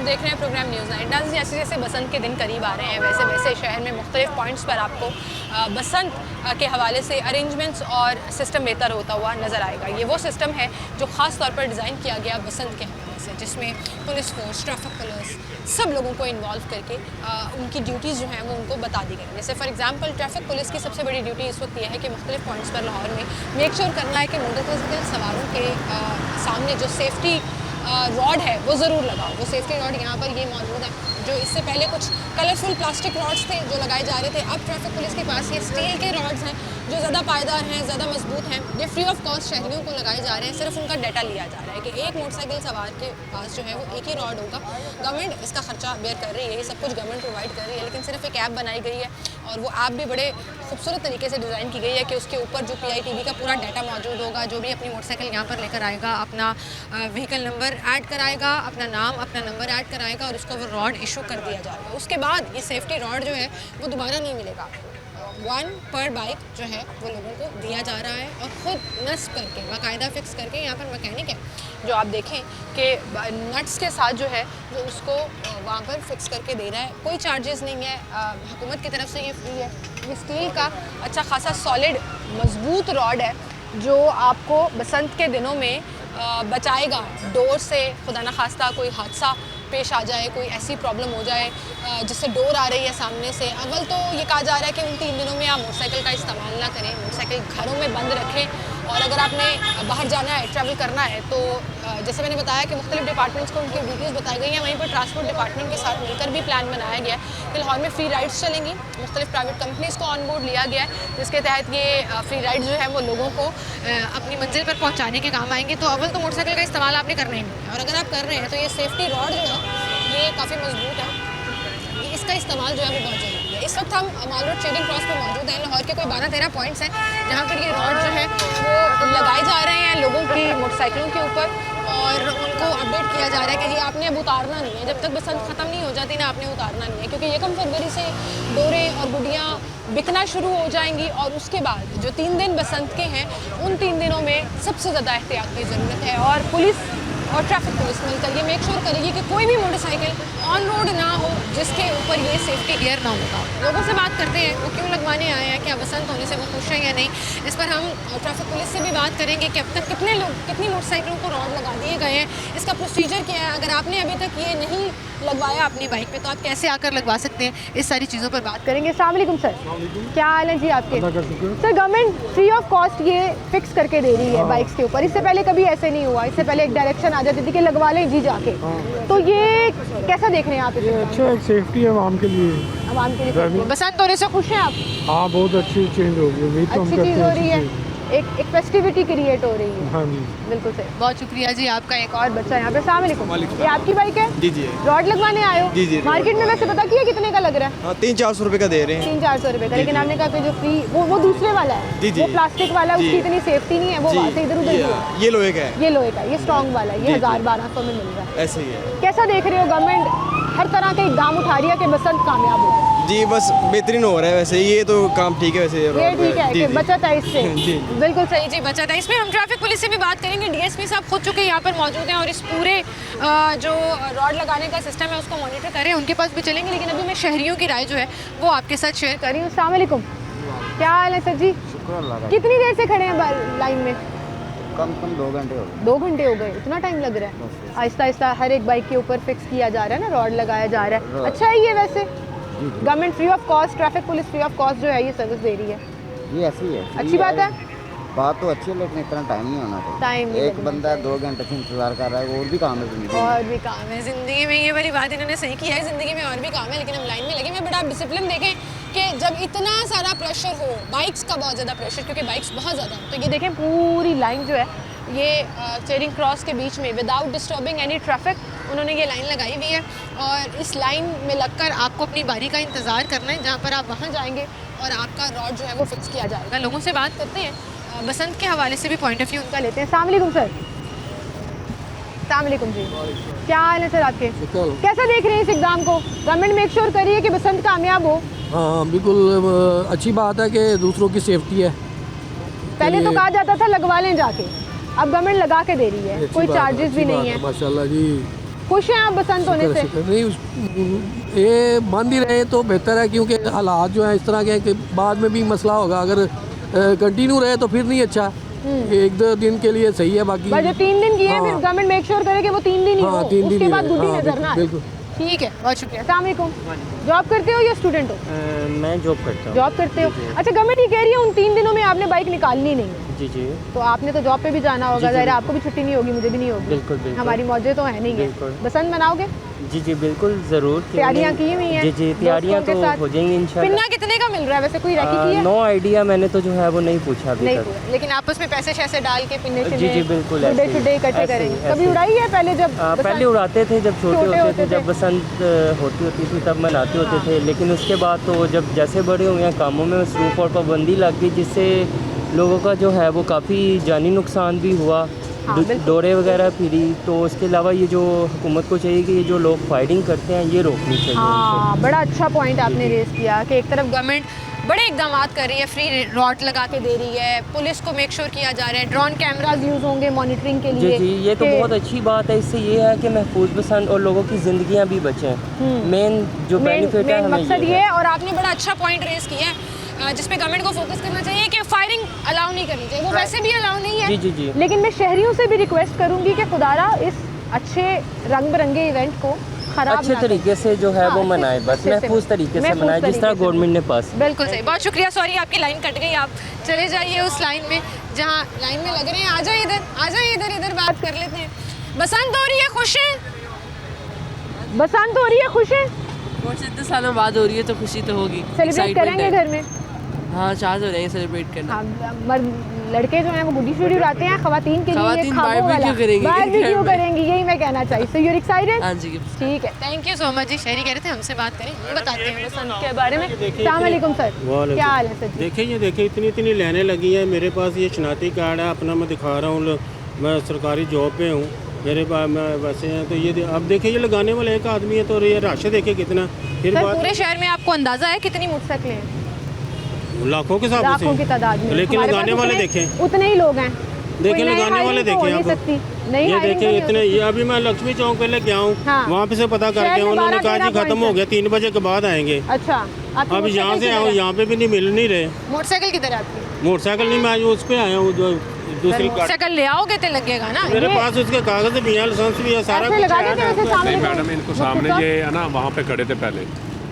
देख रहे हैं प्रोग्राम न्यूज़ 9 डांस। जैसे जैसे बसंत के दिन करीब आ रहे हैं वैसे वैसे शहर में मुख्तलिफ पॉइंट्स पर आपको बसंत के हवाले से अरेंजमेंट्स और सिस्टम बेहतर होता हुआ नज़र आएगा। ये वो सिस्टम है जो ख़ास तौर पर डिज़ाइन किया गया बसंत के हवाले से, जिसमें पुलिस फोर्स, ट्रैफिक पुलिस, सब लोगों को इन्वॉल्व करके उनकी ड्यूटीज़ जो हैं वो उनको बता दी गई। जैसे फॉर एग्जांपल ट्रैफिक पुलिस की सबसे बड़ी ड्यूटी इस वक्त यह है कि मुख्तलिफ पॉइंट्स पर लाहौर में मेक श्योर करना है कि मोटरसाइकिल सवारों के सामने जो सेफ्टी रॉड है वो ज़रूर लगाओ। वो सेफ्टी रॉड यहाँ पर ये मौजूद है, जो इससे पहले कुछ कलरफुल प्लास्टिक रॉड्स थे जो लगाए जा रहे थे। अब ट्रैफिक पुलिस के पास ये स्टील के रॉड्स हैं जो ज़्यादा पायदार हैं, ज़्यादा मजबूत हैं। ये फ्री ऑफ कॉस्ट शहरियों को लगाए जा रहे हैं। सिर्फ उनका डाटा लिया जा रहा है कि एक मोटरसाइकिल सवार के पास जो है वो एक ही रॉड होगा। गवर्नमेंट इसका खर्चा बेयर कर रही है, ये सब कुछ गवर्नमेंट प्रोवाइड कर रही है, लेकिन सिर्फ एक ऐप बनाई गई है और वो ऐप भी बड़े खूबसूरत तरीके से डिज़ाइन की गई है कि उसके ऊपर जो PITV का पूरा डाटा मौजूद होगा। जो भी अपनी मोटरसाइकिल यहाँ पर लेकर आएगा अपना व्हीकल नंबर ऐड कराएगा, अपना नाम, अपना नंबर ऐड कराएगा और उसको वो रॉड इशू कर दिया जाएगा। उसके बाद ये सेफ्टी रॉड जो है वो दोबारा नहीं मिलेगा। 1 पर बाइक जो है वो लोगों को दिया जा रहा है और ख़ुद नस्ब करके बाकायदा फ़िक्स करके यहाँ पर मैकेनिक है जो आप देखें कि नट्स के साथ जो है वो उसको वहाँ पर फिक्स करके दे रहा है। कोई चार्जेस नहीं है, हुकूमत की तरफ से ये फ्री है। ये स्टील का अच्छा खासा सॉलिड मजबूत रॉड है जो आपको बसंत के दिनों में बचाएगा डोर से। खुदा न खास्ता कोई हादसा पेश आ जाए, कोई ऐसी प्रॉब्लम हो जाए जिससे डोर आ रही है सामने से, अव्वल तो ये कहा जा रहा है कि उन 3 दिनों में आप मोटरसाइकिल का इस्तेमाल ना करें, मोटरसाइकिल घरों में बंद रखें। और अगर आपने बाहर जाना है, ट्रैवल करना है, तो जैसे मैंने बताया कि मुख्तलिफ डिपार्टमेंट्स को उनकी ड्यूटीज़ बताई गई हैं। वहीं पर ट्रांसपोर्ट डिपार्टमेंट के साथ मिलकर भी प्लान बनाया गया है कि लाहौर में फ्री राइड्स चलेंगी। मुख्तलिफ प्राइवेट कंपनीज़ को ऑन बोर्ड लिया गया है जिसके तहत ये फ्री राइड्स जो है वो लोगों को अपनी मंजिल पर पहुँचाने के काम आएंगे। तो अव्वल तो मोटरसाइकिल का इस्तेमाल आपने करना ही नहीं है, और अगर आप कर रहे हैं तो ये सेफ्टी रॉड जो है ये काफ़ी मजबूत है, इसका इस्तेमाल जो है वो बहुत ज़रूरी है। इस वक्त हम माल रोड ट्रेडिंग क्रॉस पर मौजूद हैं। लाहौर के कोई 12-13 पॉइंट्स हैं जहाँ पर ये रॉड जो है वो लगाए जा रहे हैं लोगों की मोटरसाइकिलों के ऊपर और उनको अपडेट किया जा रहा है कि जी आपने अब उतारना नहीं है, जब तक बसंत ख़त्म नहीं हो जाती ना आपने उतारना नहीं है, क्योंकि 1 फरवरी से डोरें और गुडियाँ बिकना शुरू हो जाएंगी। और उसके बाद जो 3 दिन बसंत के हैं उन 3 दिनों में सबसे ज़्यादा एहतियात की ज़रूरत है। और पुलिस और ट्रैफिक पुलिस मिलकर ये मेक श्योर करेगी कि कोई भी मोटरसाइकिल ऑन रोड ना हो जिसके ऊपर ये सेफ्टी गियर ना होगा। लोगों से बात करते हैं वो क्यों लगवाने आए हैं, क्या बसंत होने से वो खुश हैं या नहीं। इस पर हम ट्रैफिक पुलिस से भी बात करेंगे कि अब तक कितने लोग कितनी मोटरसाइकिलों को रॉड लगा दिए गए हैं, इसका प्रोसीजर क्या है। अगर आपने अभी तक ये नहीं लगवाया अपनी बाइक पे तो आप कैसे आकर लगवा सकते हैं, इस सारी चीज़ों पर बात करेंगे। अस्सलाम वालेकुम सर, क्या हाल है जी आपके? Sir government free of cost ये फिक्स करके दे रही है बाइक्स के ऊपर, इससे पहले कभी ऐसे नहीं हुआ। इससे पहले एक डायरेक्शन आ जाती थी कि लगवा लें जी जाके, तो ये कैसा देख रहे हैं आप? अच्छा, एक सेफ्टी है आवाम के लिए, आवाम के लिए। बसंत होने से खुश हैं आप? हाँ, बहुत अच्छी चेंज हो गई, अच्छी चीज़ हो रही है, एक फेस्टिविटी क्रिएट हो रही है। हाँ जी, बिल्कुल सही, बहुत शुक्रिया जी आपका। एक और बच्चा यहाँ पे। अस्सलाम वालेकुम, ये आपकी बाइक है? जी जी, रॉड लगवाने आए हो? जी जी। मार्केट में वैसे पता किया कितने का लग रहा है? 300-400 रुपये का दे रहे हैं। 300-400 रुपये का, लेकिन आपने कहा कि जो फ्री वो दूसरे वाला है, जी जी, वो प्लास्टिक वाला, जी, उसकी इतनी सेफ्टी नहीं है, वो वहाँ से इधर उधर ये लोहे का है, ये लोहे का, ये स्ट्रॉन्ग वाला, ये 1000-1200 में मिल रहा है। ऐसे ही है। कैसा देख रहे हो, गवर्नमेंट हर तरह के इकदाम उठा रही है कि बसंत कामयाब हो जाए? जी बस बेहतरीन हो रहा है वैसे, ये तो काम ठीक है वैसे, ये ठीक है कि बचत है इससे। जी बिल्कुल सही जी, बचत है। इसमें हम ट्रैफिक पुलिस से भी बात करेंगे। DSP साहब खुद चुके यहाँ पर मौजूद हैं और इस पूरे जो रॉड लगाने का सिस्टम है उसको मॉनिटर करें, उनके पास भी चलेंगे। लेकिन अभी मैं शहरियों की राय जो है वो आपके साथ शेयर कर रही हूँ। अस्सलाम वालेकुम, क्या हाल है सर जी? कितनी देर से खड़े हैं लाइन में? कम 2 घंटे हो गए। 2 घंटे हो गए, इतना टाइम लग रहा है? आहिस्ता आहिस्ता हर एक बाइक के ऊपर फिक्स किया जा रहा है ना, रॉड लगाया जा रहा है। अच्छा है ये वैसे, government free of cost, traffic police free of cost जो है ये सर्विस दे रही है, ये ऐसी है, अच्छी बात है। बात तो अच्छी है, लेकिन इतना टाइम नहीं होना चाहिए। टाइम एक बंदा 2 घंटे से इंतजार कर रहा है, और भी काम है जिंदगी और भी काम है ज़िंदगी में। ये वाली बात इन्होंने सही की है, ज़िंदगी में और भी काम है, लेकिन हम लाइन में लगे हैं। बट आप डिसिप्लिन देखें कि जब इतना सारा प्रेशर हो, बाइक्स का बहुत ज़्यादा प्रेशर, क्योंकि बाइक्स बहुत ज़्यादा, तो ये देखें पूरी लाइन जो है ये चेरिंग क्रॉस के बीच में विदाउट डिस्टर्बिंग एनी ट्रैफिक उन्होंने ये लाइन लगाई हुई है। और इस लाइन में लगकर आपको अपनी बारी का इंतज़ार करना है, जहाँ पर आप वहाँ जाएंगे और आपका रॉड जो है वो फिक्स किया जाएगा। लोगों से बात करते हैं, बसंत के हवाले से भी पॉइंट ऑफ व्यू उनका लेते हैं। अस्सलाम वालेकुम सर। अस्सलाम वालेकुम जी, क्या हाल है सर आपके? कैसा देख रहे हैं इस इक़दाम को? गवर्नमेंट मेक श्योर करी है कि बसंत कामयाब हो। हाँ बिल्कुल, अच्छी बात है कि दूसरों की सेफ्टी है। पहले तो कहा जाता था लगवा लें जाके, अब गवर्नमेंट लगा के दे रही है, कोई चार्जेस भी नहीं है। माशाल्लाह जी, खुश हैं आप बसंत होने से? नहीं ये बंद ही रहे तो बेहतर है, क्योंकि हालात जो है इस तरह के हैं कि बाद में भी मसला होगा। अगर कंटिन्यू रहे तो फिर नहीं अच्छा, एक दो दिन के लिए सही है, बाकी बस जो 3 दिन किए हैं, फिर हाँ। गवर्नमेंट मेक श्योर करे कि वो 3 दिन ही हाँ, हो, 3 दिन उसके ही बाद रहे। गुड्डी हाँ, नजर ना आए। बिल्कुल। ठीक है, बहुत शुक्रिया। अस्सलाम वालेकुम। जॉब करते हो या स्टूडेंट हो? मैं जॉब करता हूँ। जॉब करते हो। अच्छा, गवर्नमेंट ये कह रही है उन 3 दिनों में आपने बाइक निकालनी नहीं है, जी जी तो आपने तो जॉब पे भी जाना होगा, ज़ाहिर है आपको भी छुट्टी नहीं होगी, मुझे भी नहीं होगी। बिल्कुल, बिल्कुल। हमारी मौजें तो है नहीं है। बिल्कुल। बसंत मनाओगे? जी जी बिल्कुल ज़रूर। क्यों तैयारियां नहीं? की हुई हैं? जी जी तैयारियां दोस्तों तो के साथ? हो जाएंगी इंशाल्लाह। पिन्ना कितने का मिल रहा है वैसे, कोई रैकी की है? नो आइडिया, मैंने तो जो है वो नहीं पूछा अभी नहीं तक। पूरा। लेकिन आपस में पैसे शैसे डाल के पिन्ने जी चिन्ने जी बिल्कुल गुड्डे ऐसे ही, शुड्डे इकट्ठे ऐसे ही, करेंगे। ऐसे कभी ही। उड़ाई है पहले जब पहले बसंत? उड़ाते थे जब छोटे छोटे होते होते थे, जब थे। बसंत होती थी तब मनाते होते हाँ। थे, लेकिन उसके बाद तो जब जैसे बड़े हुए हैं कामों में मसरूफ़ और पाबंदी लग गई, जिससे लोगों का जो है वो काफ़ी जानी नुकसान भी हुआ। हाँ, बिल्कुल। दौरे वगैरह फिरी, तो उसके अलावा ये जो हुकूमत को चाहिए कि ये जो लोग फायरिंग करते हैं ये रोकनी चाहिए। हाँ, बड़ा अच्छा पॉइंट आपने रेस किया कि एक तरफ गवर्नमेंट बड़े इकदाम कर रही है, फ्री रॉड लगा के दे रही है, पुलिस को मेक श्योर किया जा रहा है, ड्रोन कैमराज यूज़ होंगे मॉनिटरिंग के जी लिए। जी ये तो कि- बहुत अच्छी बात है। इससे ये है कि महफूज बसंत और लोगों की ज़िंदगियाँ भी बचें। मेन जो बेनिफिट है हमें मकसद ये ये है। है। और आपने बड़ा अच्छा पॉइंट रेस किया है जिस पे गवर्नमेंट को फोकस करना चाहिए कि फायरिंग अलाउ नहीं करनी चाहिए, वो वैसे भी अलाउ नहीं है। जी जी जी लेकिन मैं शहरियों से भी रिक्वेस्ट करूंगी कि खुदारा इस अच्छे रंग बिरंगे इवेंट को खराब अच्छे ना करें। तरीके से जो है हाँ, वो अच्छे- मनाए, बस अच्छे से महफूज तरीके से महफूज मनाए, जिस तरह तरीके से। गवर्नमेंट ने पास। बिल्कुल सही, बहुत शुक्रिया। सॉरी आपकी लाइन कट गई, आप चले जाइए उस लाइन में जहाँ लाइन में लग रहे हैं। आ जाइए इधर, आ जाइए इधर, इधर बात कर लेते हैं। बसंत हो रही है, खुश हैं? बसंत हो रही है, खुश हैं? बहुत इतने सालों बाद हो रही है तो खुशी तो होगी। सेलिब्रेट Excitement करेंगे है। घर में? हाँ, चार्ज हो रहेंगे सेलिब्रेट करना। हाँ, लड़के जो हैं वो गुड्डी शुड्डी उड़ाते हैं, खवातीन के लिए खवातीन खाबों वाला barbecue करेंगी barbecue घर में। करेंगी, यही मैं कहना चाहिए। So you are excited? हाँ जी। ठीक है, thank you so much ji. शहरी कह रहे थे हमसे बात करें, हम बताते हैं बसंत के बारे में। अस्सलाम वालेकुम सर, क्या हाल है सर जी? देखिए ये देखिए इतनी इतनी लाइनें लगी हैं। मेरे पास ये शनाती कार्ड है अपना, मैं दिखा रहा हूँ, मैं सरकारी जॉब पे हूँ, मेरे पास मैं वैसे हैं। तो ये अब देखिए ये लगाने वाला एक आदमी है, तो ये रश देखिए कितना। फिर सर बात पूरे शहर में आपको अंदाजा है कितनी मोटरसाइकिलें हैं? लाखों के हिसाब से, लाखों की तादाद में। लेकिन हमारे लगाने पास वाले उतने- देखें, उतने ही लोग हैं। देखिए कोई नई लगाने वाले hiring तो हो देखें नहीं आप। सकती। नई ये hiring तो देखिए नहीं हो इतने, सकती। ये अभी मैं लक्ष्मी चौक पहले गया हूँ, हाँ। वहाँ पे से पता शहर करके में उन्होंने 12 कहा जी 13 खत्म हो गया, 3 बजे के बाद आएंगे। अच्छा, आपकी अब यहाँ मोटरसाइकिल से आया हूँ, किधर है? यहाँ पे भी नहीं मिल नहीं रहे। मोटरसाइकिल किधर है आपकी? मोटरसाइकिल नहीं, मैं आज उस पर आया हूँ जो दूसरी कार। मोटरसाइकिल ले आओगे तो लगेगा ना। मेरे ये पास उसके कागज भी हैं, लाइसेंस भी है, सारा ऐसे कुछ लगा है। देते हैं वैसे सामने नहीं को? मैडम, इनको मुफ्त सामने का? ये है ना, वहाँ पे खड़े थे पहले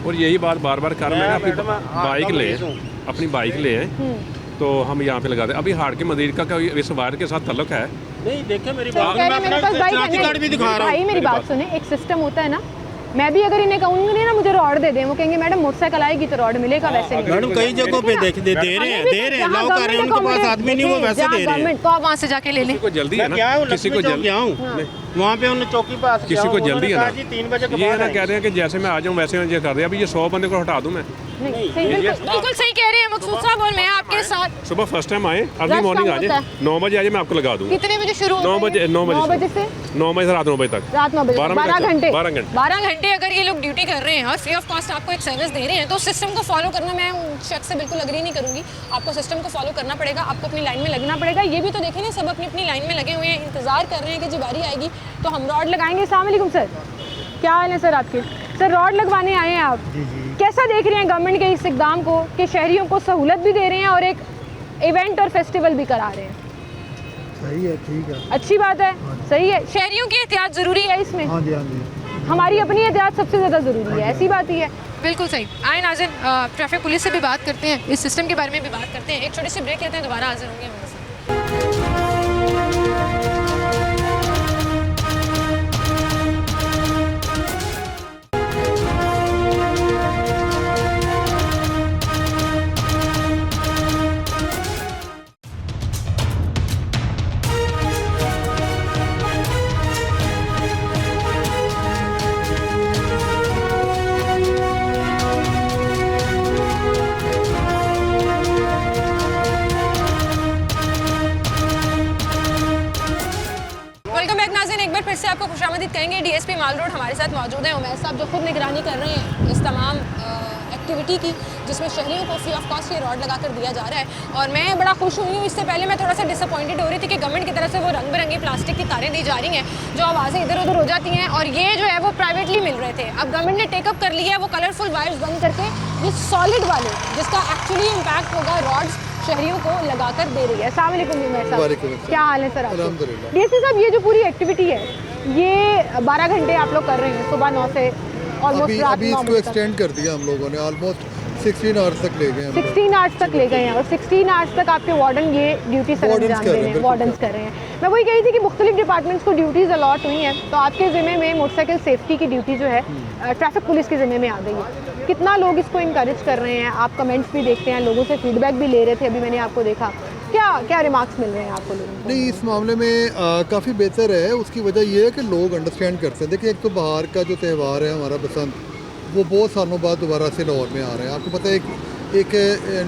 और यही बात बार बार कर रहे हैं। अपनी मैडम, बाइक ले, आपका अपनी बाइक ले आए तो हम यहाँ पे लगा दें। अभी हाड़ के मदीर का कोई इस वायर के साथ ताल्लुक है? नहीं देखिए मेरी सर बात, कह रहे मैं हैं मेरे अपना पास बाइक है। शनाती कार्ड भी दिखा रहा भाई हूँ। मेरी बात सुने, एक सिस्टम होता है ना, मैं भी अगर इन्हें कहूँगी ना मुझे रॉड दे दें, वो कहेंगे मैडम मोटरसाइकिल आएगी तो रॉड मिलेगा, वैसे नहीं। मैडम कई जगहों पे दे रहे हैं, दे रहे हैं, लाओ कर रहे हैं, उनके पास आदमी नहीं, वो वैसे दे रहे हैं। तो आप वहाँ से जाके ले लें। किसी को जल्दी है मैं क्या ना, हूँ, किसी को लक्ष्मी चौक जल्दी, गया हूँ, वहाँ पे उन्होंने चौकी पास गया किसी हूँ, को जल्दी उन्होंने है कहा ना। जी 3 बजे के ये बाद ना आएंगे। कह रहे हैं कि जैसे मैं आ जाऊँ वैसे ये कर दिया। अभी ये 100 बंदे को हटा दूँ मैं? नहीं, सही, बिल्कुल सही कह रहे हैं मकसूद साहब, और मैं आपके साथ। सुबह फर्स्ट टाइम आए, अर्ली Rush मॉर्निंग कम आ होता जाए, 9 बजे आ जाए, मैं आपको लगा दूँगा। कितने बजे शुरू होता 9 है? बजे, 9 9 बजे से से 9 बजे से रात 9 बजे तक, रात 9 बजे, 12 घंटे। 12 घंटे अगर ये लोग ड्यूटी कर रहे हैं और फ्री ऑफ कॉस्ट आपको एक सर्विस दे रहे हैं, तो सिस्टम को फॉलो करना, मैं उस शख्स से बिल्कुल अग्री नहीं करूँगी। आपको सिस्टम को फॉलो करना पड़ेगा, आपको अपनी लाइन में लगना पड़ेगा। ये भी तो देखें ना, सब अपनी अपनी लाइन में लगे हुए हैं, इंतजार कर रहे हैं कि जी बारी आएगी तो हम रॉड लगाएंगे। अस्सलाम वालेकुम सर, क्या हाल है सर आपके? सर रॉड लगवाने आए हैं आप, कैसा देख रहे हैं गवर्नमेंट के इस इकदाम को कि शहरियों को सहूलत भी दे रहे हैं और एक इवेंट और फेस्टिवल भी करा रहे हैं? सही है, ठीक है। अच्छी बात है, सही है। शहरियों की एहतियात ज़रूरी है इसमें, हाँ जी, हाँ जी। हमारी अपनी एहतियात सबसे ज़्यादा ज़रूरी है, ऐसी बात ही है। बिल्कुल सही। आए नाज़िर, ट्रैफिक पुलिस से भी बात करते हैं, इस सिस्टम के बारे में भी बात करते हैं। एक छोटी सी ब्रेक लेते हैं, दोबारा हाजिर होंगे हमारे साथ। माल रोड हमारे साथ मौजूद हैं उमैर साहब, जो खुद निगरानी कर रहे हैं इस तमाम एक्टिविटी की, जिसमें शहरियों को फ्री ऑफ कॉस्ट ये रॉड लगा कर दिया जा रहा है। और मैं बड़ा खुश हुई हूँ। इससे पहले मैं थोड़ा सा डिसअपॉइंटेड हो रही थी कि गवर्नमेंट की तरफ से वो रंग बिरंगी प्लास्टिक की तारें दी जा रही हैं जो आवाज़ें इधर उधर हो जाती हैं, और ये जो है वो प्राइवेटली मिल रहे थे। अब गवर्नमेंट ने टेकअप कर लिया है वो कलरफुल वायर्स बंद करके ये सॉलिड वाले, जिसका एक्चुअली इम्पैक्ट होगा, रॉड्स शहरियों को लगा कर दे रही है। अस्सलाम वालेकुम उमैर साहब, क्या हाल है सर आपके? डीएसपी साहब, ये जो पूरी एक्टिविटी है ये 12 घंटे आप लोग कर रहे हैं, सुबह 9 से ऑलमोस्ट रात 9 इसको एक्सटेंड कर दिया हम लोगों ने, ऑलमोस्ट 16 आवर्स तक ले गए 16 आवर्स तक ले गए हैं, और 16 आवर्स तक आपके वार्डन ये ड्यूटी सर अंजाम दे रहे हैं, वार्डन्स कर रहे हैं। मैं वही कह रही थी कि मुख्तलिफ डिपार्टमेंट्स को ड्यूटीज़ अलॉट हुई हैं, तो आपके ज़िम्मे में मोटरसाइकिल सेफ्टी की ड्यूटी जो है ट्रैफिक पुलिस के ज़िम्मे में आ गई है। कितना लोग इसको इनकरेज कर रहे हैं, आप कमेंट्स भी देखते हैं, लोगों से फीडबैक भी ले रहे थे, अभी मैंने आपको देखा, क्या रिमार्क्स मिल रहे हैं आपको लोगों को? नहीं, इस मामले में काफ़ी बेहतर है। उसकी वजह ये है कि लोग अंडरस्टैंड करते हैं। देखिए, एक तो बाहर का जो त्यौहार है हमारा बसंत, वो बहुत सालों बाद दोबारा से लाहौर में आ रहे हैं। आपको पता है एक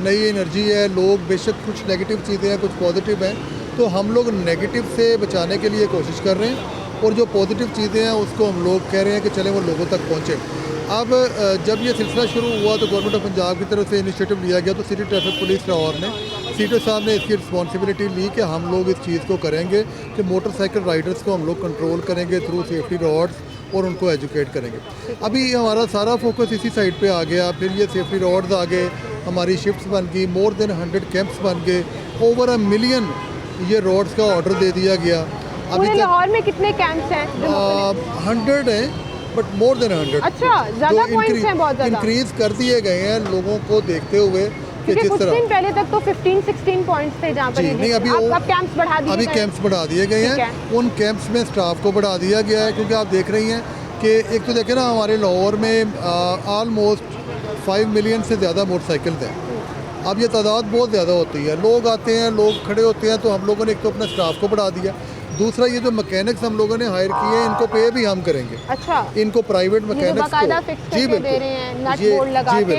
नई एनर्जी है, लोग बेशक कुछ नेगेटिव चीज़ें हैं, कुछ पॉजिटिव हैं, तो हम लोग नेगेटिव से बचाने के लिए कोशिश कर रहे हैं, और जो पॉजिटिव चीज़ें हैं उसको हम लोग कह रहे हैं कि चलें वो लोगों तक पहुँचें। अब जब ये सिलसिला शुरू हुआ तो गवर्नमेंट ऑफ पंजाब की तरफ से इनिशिएटिव लिया गया, तो सिटी ट्रैफिक पुलिस लाहौर ने, सीटो साहब ने इसकी रिस्पॉन्सिबिलिटी ली कि हम लोग इस चीज़ को करेंगे कि मोटरसाइकिल राइडर्स को हम लोग कंट्रोल करेंगे थ्रू सेफ्टी रॉड्स, और उनको एजुकेट करेंगे। अभी हमारा सारा फोकस इसी साइड पे आ गया, फिर ये सेफ्टी रॉड्स आ गए, हमारी शिफ्ट्स बन गई, मोर देन 100 कैंप्स बन गए, ओवर 1 मिलियन ये रॉड्स का ऑर्डर दे दिया गया। अभी लाहौर में कितने कैंप्स हैं? 100 हैं, बट मोर देन 100। अच्छा, ज़्यादा पॉइंट्स हैं, बहुत ज़्यादा इंक्रीज कर दिए गए हैं लोगों को देखते हुए। क्योंकि कुछ दिन पहले तक तो 15-16 पॉइंट्स थे जहाँ पर नहीं, अभी अब कैंप्स बढ़ा दिए, अभी कैंप्स बढ़ा दिए गए हैं। उन कैंप्स में स्टाफ को बढ़ा दिया गया है, क्योंकि आप देख रही हैं कि एक तो देखें ना, हमारे लाहौर में ऑलमोस्ट 5 मिलियन से ज़्यादा मोटरसाइकिल्स हैं। अब ये तादाद बहुत ज़्यादा होती है, लोग आते हैं, लोग खड़े होते हैं, तो हम लोगों ने एक तो अपने स्टाफ को बढ़ा दिया, दूसरा ये जो मैकेनिक्स हम लोगों ने हायर किए हैं इनको पे भी हम करेंगे। अच्छा, इनको प्राइवेट मैकेनिक्स को जी बिल्कुल दे रहे हैं, नट बोल्ट लगा के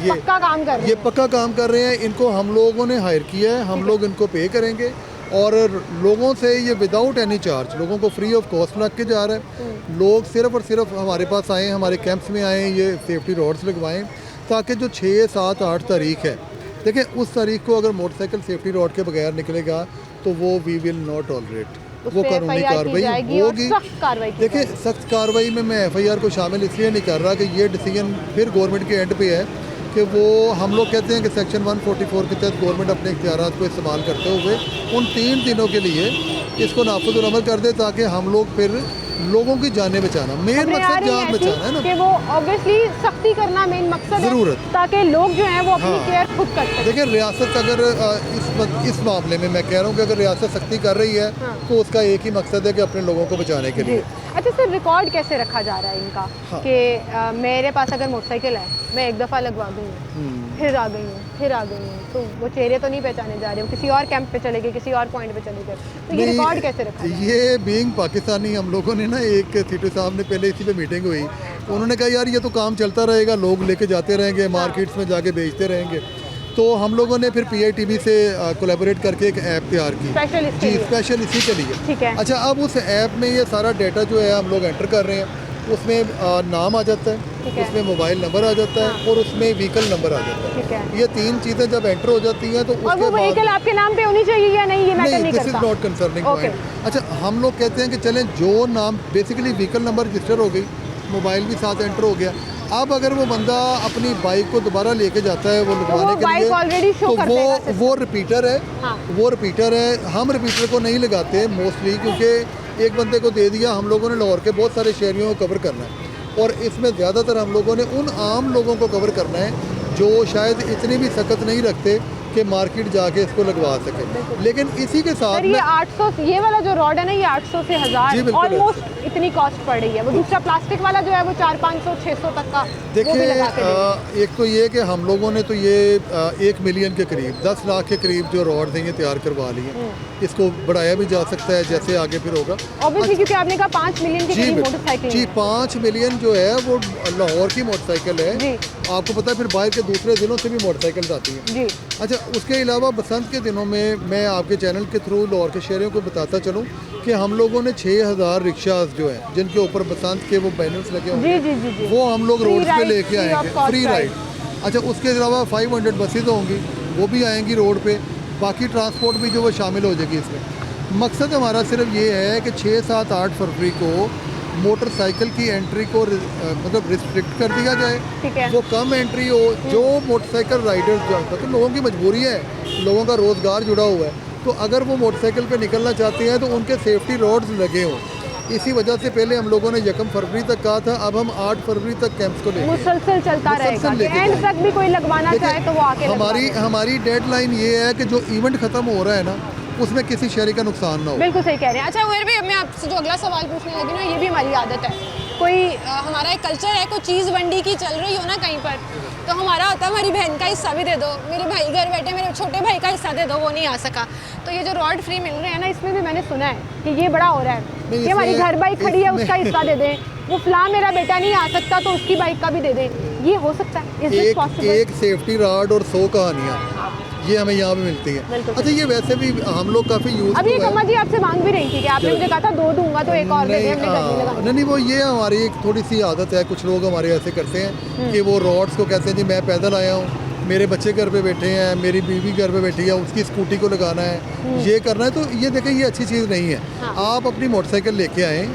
पक्का काम कर रहे हैं, ये पक्का काम कर रहे हैं, इनको हम लोगों ने हायर किया है, हम लोग इनको पे करेंगे, और लोगों से ये विदाउट एनी चार्ज लोगों को फ्री ऑफ कॉस्ट लग के जा रहा है। लोग सिर्फ और सिर्फ हमारे पास आएँ, हमारे कैंप्स में आएँ, ये सेफ्टी रॉड्स लगवाएँ, ताकि जो 6, 7, 8 तारीख है, देखिए उस तारीख को अगर मोटरसाइकिल सेफ्टी रॉड के बगैर निकलेगा तो वो वी विल नॉट टॉलरेट, वो कानूनी कार्रवाई होगी। देखिए, सख्त कार्रवाई में मैं FIR को शामिल इसलिए नहीं कर रहा कि ये डिसीजन फिर गवर्नमेंट के एंड पे है कि वो हम लोग कहते हैं कि सेक्शन 144 के तहत गवर्नमेंट अपने इख्तियारात को इस्तेमाल करते हुए उन 3 दिनों के लिए इसको नाफिज़ अमल कर दे, ताकि हम लोग फिर लोगों की जानें बचाना, मेन मकसद जान बचाना है ना, कि वो ऑब्वियसली सख्ती करना मेन मकसद ज़रूरत, ताकि लोग जो हैं वो अपनी केयर खुद कर सकें। देखिए, रियासत अगर इस मामले में मैं कह रहा हूँ कि अगर रियासत सख्ती कर रही है तो उसका एक ही मकसद है कि अपने लोगों को बचाने के लिए। अच्छा सर, रिकॉर्ड कैसे रखा जा रहा है इनका? कि मेरे पास अगर मोटरसाइकिल है, मैं एक दफ़ा लगवा गई हूँ, फिर आ गई हूँ, फिर आ गई हूँ, तो वो चेहरे तो नहीं पहचाने जा रहे हो, किसी और कैंप पे चले गए, किसी और पॉइंट पे चले गए, तो ये रिकॉर्ड कैसे रखा है? ये बीइंग पाकिस्तानी, हम लोगों ने ना, एक सीटो साहब ने पहले इसी पे मीटिंग हुई, उन्होंने कहा यार ये तो काम चलता रहेगा, लोग लेके जाते रहेंगे, मार्केट्स में जाके बेचते रहेंगे, तो हम लोगों ने फिर PITB से कोलैबोरेट करके एक ऐप तैयार की, जी स्पेशल इसी के लिए। ठीक है। अच्छा, अब उस ऐप में ये सारा डाटा जो है हम लोग एंटर कर रहे हैं, उसमें नाम आ जाता है, उसमें मोबाइल नंबर आ जाता है, और उसमें व्हीकल नंबर आ जाता है। ठीक है। ये 3 चीज़ें जब एंटर हो जाती हैं तो और वो व्हीकल आपके नाम पे होनी चाहिए या नहीं, ये मैटर नहीं करता। This is not concerning point. अच्छा, हम लोग कहते हैं कि चलें, जो नाम बेसिकली व्हीकल नंबर रजिस्टर हो गई, मोबाइल भी साथ एंटर हो गया, अब अगर वो बंदा अपनी बाइक को दोबारा लेके जाता है वो लगवाने के लिए, तो वो रिपीटर है। हाँ। वो रिपीटर है, हम रिपीटर को नहीं लगाते मोस्टली, क्योंकि एक बंदे को दे दिया, हम लोगों ने लाहौर के बहुत सारे शहरियों को कवर करना है, और इसमें ज़्यादातर हम लोगों ने उन आम लोगों को कवर करना है जो शायद इतनी भी सख्त नहीं रखते कि मार्केट जाके इसको लगवा सके। लेकिन इसी के साथ ये 800, ये वाला जो रॉड है ना, ये 800 से 1000 ऑलमोस्ट इतनी कॉस्ट पड़ रही है। वो दूसरा प्लास्टिक वाला जो है वो 400-500 600 तक का। देखिए, एक तो ये कि हम लोगों ने तो ये 1 मिलियन के करीब 10 लाख के करीब जो रॉड हैं ये तैयार करवा ली हैं। इसको बढ़ाया भी जा सकता है जैसे आगे फिर होगा, ऑब्वियसली, क्योंकि आपने कहा 5 मिलियन की मोटरसाइकिल। जी, 5 मिलियन जो है वो लाहौर की मोटरसाइकिल है। आपको पता है फिर बाहर के दूसरे ज़िलों से भी मोटरसाइकिल आती हैं। अच्छा, उसके अलावा बसंत के दिनों में मैं आपके चैनल के थ्रू लाहौर के शहरियों को बताता चलूँ कि हम लोगों ने 6000 रिक्शाज जो हैं जिनके ऊपर बसंत के वो बैनर्स लगे होंगे, वो हम लोग रोड पे लेके आएंगे, फ्री राइड। अच्छा, उसके अलावा 500 बसेज होंगी, वो भी आएंगी रोड पे, बाकी ट्रांसपोर्ट भी जो वो शामिल हो जाएगी इसमें। मकसद हमारा सिर्फ ये है कि 6, 7, 8 फरवरी को मोटरसाइकिल की एंट्री को मतलब रिस्ट्रिक्ट कर दिया जाए, वो कम एंट्री हो। जो मोटरसाइकिल राइडर्स जो तो लोगों की मजबूरी है, लोगों का रोज़गार जुड़ा हुआ है, तो अगर वो मोटरसाइकिल पे निकलना चाहते हैं तो उनके सेफ्टी रोड्स लगे हों। इसी वजह से पहले हम लोगों ने 1 फरवरी तक कहा था, अब हम 8 फरवरी तक कैंप्स को लेंगे, मुसलसल चलता रहेगा, एंड तक भी कोई लगवाना चाहे तो वो आके हमारी डेडलाइन ये है कि जो इवेंट ख़त्म हो रहा है ना, उसमें किसी शहरी का नुकसान ना हो। बिल्कुल सही कह रहे हैं। अच्छा उमर भी, मैं आपसे जो अगला सवाल पूछने लगी ना, ये भी हमारी आदत है, कोई हमारा एक कल्चर है, कोई चीज़ मंडी की चल रही हो ना कहीं पर, तो हमारा होता है हमारी बहन का हिस्सा भी दे दो, मेरे भाई घर बैठे मेरे छोटे भाई का हिस्सा दे दो, वो नहीं आ सका। तो ये जो रॉड फ्री मिल रहे हैं ना, इसमें भी मैंने सुना है कि ये बड़ा हो रहा है कि हमारी घर बाइक खड़ी है उसका हिस्सा दे दें, वो फला मेरा बेटा नहीं आ सकता तो उसकी बाइक का भी दे दें, ये हो सकता है? एक सेफ्टी रॉड और 100 कहानियाँ ये हमें यहाँ पे मिलती है। अच्छा, ये वैसे भी हम लोग काफ़ी यूज, अभी एक अम्मा जी आपसे मांग भी रही थी कि आपने मुझे कहा था 2 दूंगा तो एक और दे दे, हमने घर में लगाया। नहीं, वो ये हमारी एक थोड़ी सी आदत है, कुछ लोग हमारे ऐसे करते हैं कि वो रॉड्स को कहते हैं जी मैं पैदल आया हूँ, मेरे बच्चे घर पे बैठे हैं, मेरी बीवी घर पे बैठी है, उसकी स्कूटी को लगाना है, ये करना है, तो ये देखें ये अच्छी चीज़ नहीं है। आप अपनी मोटरसाइकिल लेके आएँ,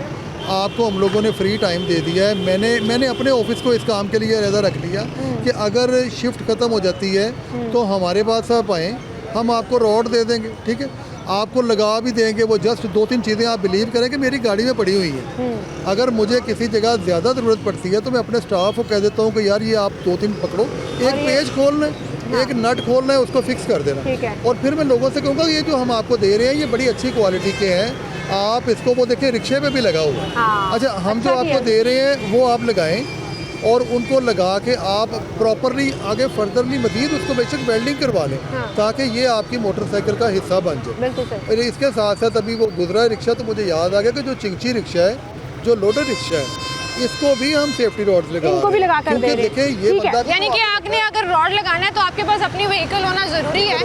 आपको हम लोगों ने फ्री टाइम दे दिया है। मैंने अपने ऑफिस को इस काम के लिए इरादा रख लिया कि अगर शिफ्ट ख़त्म हो जाती है तो हमारे पास आप आएँ, हम आपको रॉड दे देंगे, ठीक है, आपको लगा भी देंगे। वो जस्ट 2-3 चीज़ें आप बिलीव करें कि मेरी गाड़ी में पड़ी हुई हैं। अगर मुझे किसी जगह ज़्यादा ज़रूरत पड़ती है तो मैं अपने स्टाफ को कह देता हूँ कि यार ये आप 2-3 पकड़ो, एक पेज खोलना है, एक नट खोलना है, उसको फिक्स कर देना, और फिर मैं लोगों से कहूँगा ये जो हम आपको दे रहे हैं ये बड़ी अच्छी क्वालिटी के हैं, आप इसको वो देखिए रिक्शे पे भी लगा हुआ है। अच्छा, हम जो आपको दे रहे हैं वो आप लगाएं और उनको लगा के आप प्रॉपरली आगे फर्दरली मजीद उसको बेशक वेल्डिंग करवा लें, ताकि ये आपकी मोटरसाइकिल का हिस्सा बन जाए। इसके साथ साथ अभी वो गुजरा रिक्शा तो मुझे याद आ गया कि जो चिंची रिक्शा है, जो लोडर रिक्शा है, इसको भी हम सेफ्टी रॉड्स लगा कर दे रहे हैं। ये यानी कि आपने अगर रॉड लगाना है तो आपके पास अपनी व्हीकल होना ज़रूरी है,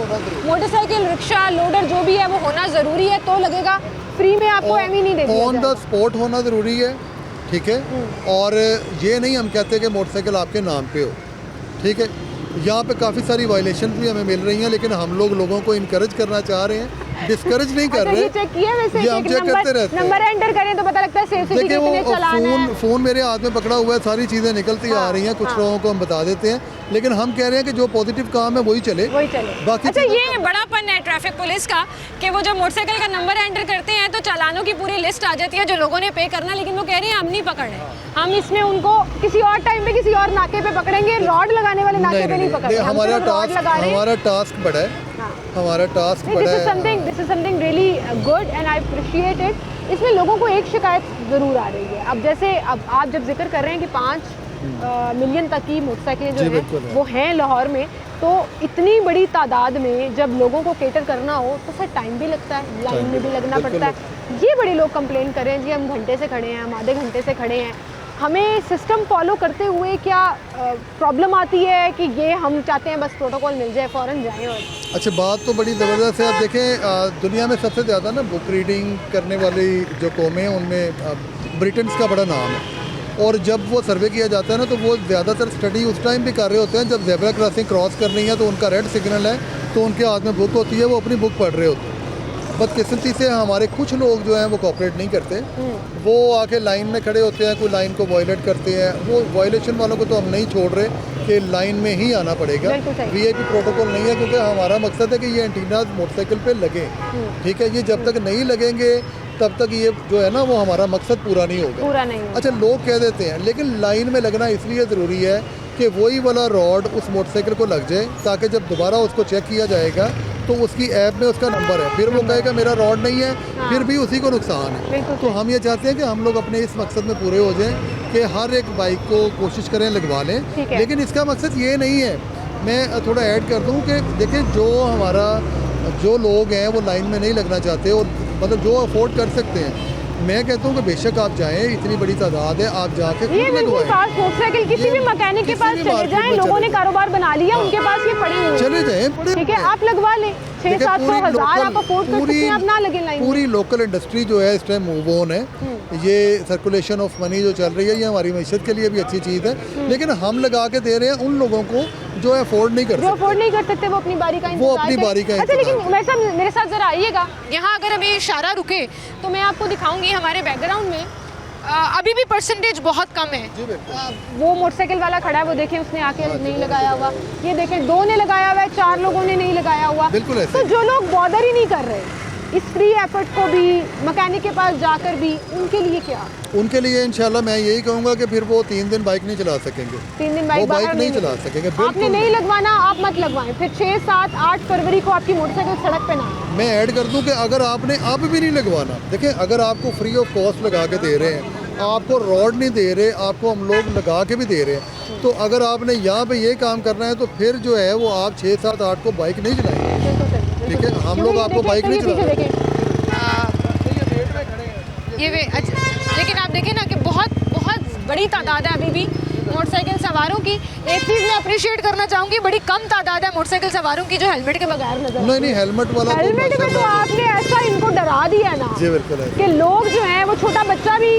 मोटरसाइकिल, रिक्शा, लोडर जो भी है वो होना ज़रूरी है, तो लगेगा। फ्री में आपको एमी नहीं देती, ऑन द स्पॉट होना ज़रूरी है, ठीक है। और ये नहीं हम कहते कि मोटरसाइकिल आपके नाम पे हो, ठीक है। यहाँ पे काफ़ी सारी वायलेशन भी हमें मिल रही हैं, लेकिन हम लोगों को इनकरेज करना चाह रहे हैं, डिस्करेज नहीं कर रहे। ये चेक किया वैसे, ये हम चेक करते रहते हैं, नंबर एंटर करें तो पता लगता है सेफ सिटी कितने चलाना है। फ़ोन मेरे हाथ में पकड़ा हुआ है, सारी चीज़ें निकलती आ रही हैं, कुछ लोगों को हम बता देते हैं, लेकिन हम कह रहे हैं कि जो पॉजिटिव काम है वही चले। बाकी अच्छा, ये बड़ापन है ट्रैफिक पुलिस का कि वो जब मोटरसाइकिल का नंबर एंटर करते हैं तो चालानों की पूरी लिस्ट आ जाती है जो लोगों ने पे करना, लेकिन वो कह रहे हैं हम नहीं पकड़ रहे, हम इसमें उनको किसी और टाइम पे किसी और नाके पे पकड़ेंगे, रॉड लगाने वाले नाके पे नहीं पकड़ेंगे। हमारा टास्क बड़ा है, हमारा टास्क बड़ा है। This is something really good and I appreciate it. इसमें लोगों को एक शिकायत ज़रूर आ रही है। अब जैसे अब आप जब जिक्र कर रहे हैं कि 5 मिलियन तक की मोटरसाइकिलें जो हैं वो हैं लाहौर में, तो इतनी बड़ी तादाद में जब लोगों को केटर करना हो तो सर टाइम भी लगता है, लाइन में भी लगना पड़ता है। ये बड़े लोग कंप्लेन कर रहे हैं जी हम घंटे से खड़े हैं, हम आधे घंटे से खड़े हैं, हमें सिस्टम फॉलो करते हुए क्या प्रॉब्लम आती है कि ये हम चाहते हैं बस प्रोटोकॉल मिल जाए फ़ौरन जाएं? और अच्छा, बात तो बड़ी ज़बरदस्त है। आप देखें दुनिया में सबसे ज़्यादा ना बुक रीडिंग करने वाली जो कौमें हैं उनमें ब्रिटेन का बड़ा नाम है, और जब वो सर्वे किया जाता है ना तो वो ज़्यादातर स्टडी उस टाइम भी कर रहे होते हैं जब ज़ेब्रा क्रॉसिंग क्रॉस करनी है तो उनका रेड सिग्नल है तो उनके हाथ में बुक होती है, वो अपनी बुक पढ़ रहे होते हैं। बदकिस्मती से हमारे कुछ लोग जो हैं वो कोऑपरेट नहीं करते, वो आके लाइन में खड़े होते हैं, कोई लाइन को वायलेट करते हैं। वो वायलेशन वालों को तो हम नहीं छोड़ रहे कि लाइन में ही आना पड़ेगा, वीआईपी प्रोटोकॉल नहीं है, क्योंकि हमारा मकसद है कि ये एंटीनाज मोटरसाइकिल पे लगे, ठीक है। ये जब तक नहीं लगेंगे तब तक ये जो है ना वो हमारा मकसद पूरा नहीं होगा। अच्छा, लोग कह देते हैं, लेकिन लाइन में लगना इसलिए ज़रूरी है कि वही वाला रॉड उस मोटरसाइकिल को लग जाए, ताकि जब दोबारा उसको चेक किया जाएगा तो उसकी ऐप में उसका नंबर है, फिर वो कहेगा मेरा रॉड नहीं है, फिर भी उसी को नुकसान है। तो हम ये चाहते हैं कि हम लोग अपने इस मकसद में पूरे हो जाएं कि हर एक बाइक को कोशिश करें लगवा लें, लेकिन इसका मकसद ये नहीं है। मैं थोड़ा ऐड कर दूँ कि देखिए जो लोग हैं वो लाइन में नहीं लगना चाहते, और मतलब जो अफोर्ड कर सकते हैं मैं कहता हूँ कि बेशक आप जाएं, इतनी बड़ी तादाद है, आप जाके खुद ये बिल्कुल लगवाएं। फास्ट मोटरसाइकिल किसी भी मैकेनिक के किसी पास भी चले मार्केट जाएं, में लोगों चले ने कारोबार बना लिया, उनके पास ये पड़े हुए हैं। चले जाएं, पड़े ठीक है, हुए हैं। आप लगवा लें, 600-700 हज़ार आप अफोर्ड कर सकते हैं, आप ना लगे लाइन में। पूरी लोकल इंडस्ट्री जो है इस टाइम मूव ऑन है। ये सर्कुलेशन ऑफ मनी जो चल रही है, ये हमारी मैशत के लिए भी अच्छी चीज़ है, लेकिन हम लगा के दे रहे हैं उन लोगों को जो अफोर्ड नहीं कर जो सकते। अफोर्ड नहीं कर सकते वो अपनी बारी का इंतजार अपनी करें। बारी का अच्छा, इंतजार लेकिन वैसा मेरे साथ जरा आइएगा यहाँ, अगर हमें इशारा रुके तो मैं आपको दिखाऊंगी हमारे बैकग्राउंड में अभी भी परसेंटेज बहुत कम है। वो मोटरसाइकिल वाला खड़ा है, वो देखें, उसने आके नहीं लगाया हुआ, ये देखें 2 ने लगाया हुआ है, 4 लोगों ने नहीं लगाया हुआ। बिल्कुल ऐसे। तो जो लोग बॉदर ही नहीं कर रहे इस फ्री एफर्ट को भी, मैकेनिक के पास जाकर भी, उनके लिए क्या? उनके लिए इंशाल्लाह मैं यही कहूँगा कि फिर वो 3 दिन बाइक नहीं चला सकेंगे, 3 दिन वो बाइक बाइक बाहर नहीं चला सकेंगे। आपने बिल्कुल नहीं लगवाना, आप मत लगवाएं, फिर 6, 7, 8 फरवरी को आपकी मोटरसाइकिल सड़क पे ना आए। मैं ऐड कर दूं कि अगर आपने अब भी नहीं लगवाना, देखें अगर आपको फ्री ऑफ कॉस्ट लगा के दे रहे हैं, आपको रॉड नहीं दे रहे, आपको हम लोग लगा के भी दे रहे हैं, तो अगर आपने यहाँ पे ये काम करना है तो फिर जो है वो आप 6, 7, 8 को बाइक नहीं चलाएंगे। ठीक है, हम लोग आपको बाइक नहीं चलाएंगे। ये वे अच्छा, लेकिन आप देखें ना कि बहुत बड़ी तादाद है अभी भी मोटरसाइकिल सवारों की। एक चीज़ मैं अप्रिशिएट करना चाहूँगी, बड़ी कम तादाद है मोटरसाइकिल सवारों की जो हेलमेट के बगैर नजर नहीं नहीं, हेलमेट वाला तो हेलमेट में तो माशाल्लाह। आपने ऐसा इनको डरा दिया ना जी बिल्कुल है। कि लोग जो हैं, वो छोटा बच्चा भी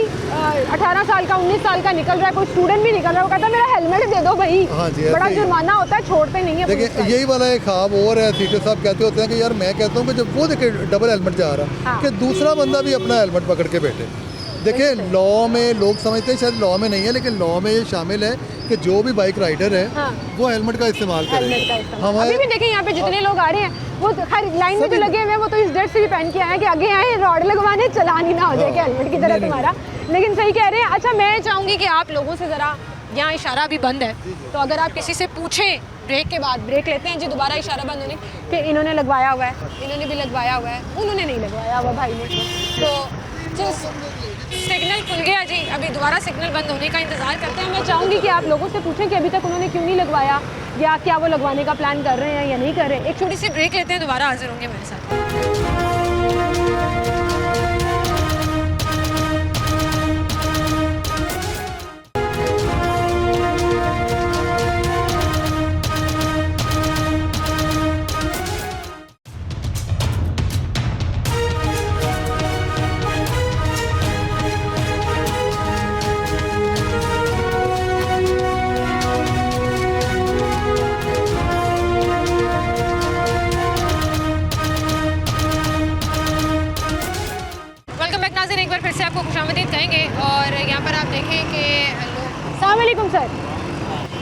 18 साल का, 19 साल का निकल रहा है, कोई स्टूडेंट भी निकल रहा है, वो कहता है मेरा हेलमेट दे दो भाई। हाँ जी, ऐसे बड़ा ही। जुर्माना होता है, छोड़ते नहीं है पुलिस देखिए वाले। यही वाला एक ख्वाब और है, सीटे साहब कहते होते हैं कि यार मैं कहता हूँ कि जब वो देखे डबल हेलमेट जा रहा है, हाँ। कि दूसरा बंदा भी अपना हेलमेट पकड़ के बैठे। देखिए लॉ में लोग समझते हैं शायद लॉ में नहीं है, लेकिन लॉ में ये शामिल है कि जो भी बाइक राइडर है हाँ। वो हेलमेट का इस्तेमाल करे। हेलमेट का इस्तेमाल। हमारे अभी भी देखें यहाँ पे जितने लोग आ रहे हैं, वो तो खैर लाइन में जो लगे हुए हैं वो तो इस डर से भी पहन के आए हैं कि आगे आए रॉड लगवाने, चलान ही ना हो जाए कि हेलमेट की तरह तुम्हारा। लेकिन सही कह रहे हैं। अच्छा, मैं चाहूँगी कि आप लोगों से ज़रा, यहाँ इशारा भी बंद है, तो अगर आप किसी से पूछें ब्रेक के बाद, ब्रेक लेते हैं जी, दोबारा इशारा बंद होने, कि इन्होंने लगवाया हुआ है, इन्होंने भी लगवाया हुआ है, उन्होंने नहीं लगवाया हुआ भाई ने, तो जिस सिग्नल खुल गया जी, अभी दोबारा सिग्नल बंद होने का इंतज़ार करते हैं। मैं चाहूँगी कि आप लोगों से पूछें कि अभी तक उन्होंने क्यों नहीं लगवाया, या क्या वो लगवाने का प्लान कर रहे हैं या नहीं कर रहे। एक छोटी सी ब्रेक लेते हैं, दोबारा हाजिर होंगे मेरे साथ। वेलकम बैक नाज़रीन, एक बार फिर से आपको खुशामदीद कहेंगे। और यहाँ पर आप देखें कि अस्सलाम वालेकुम सर,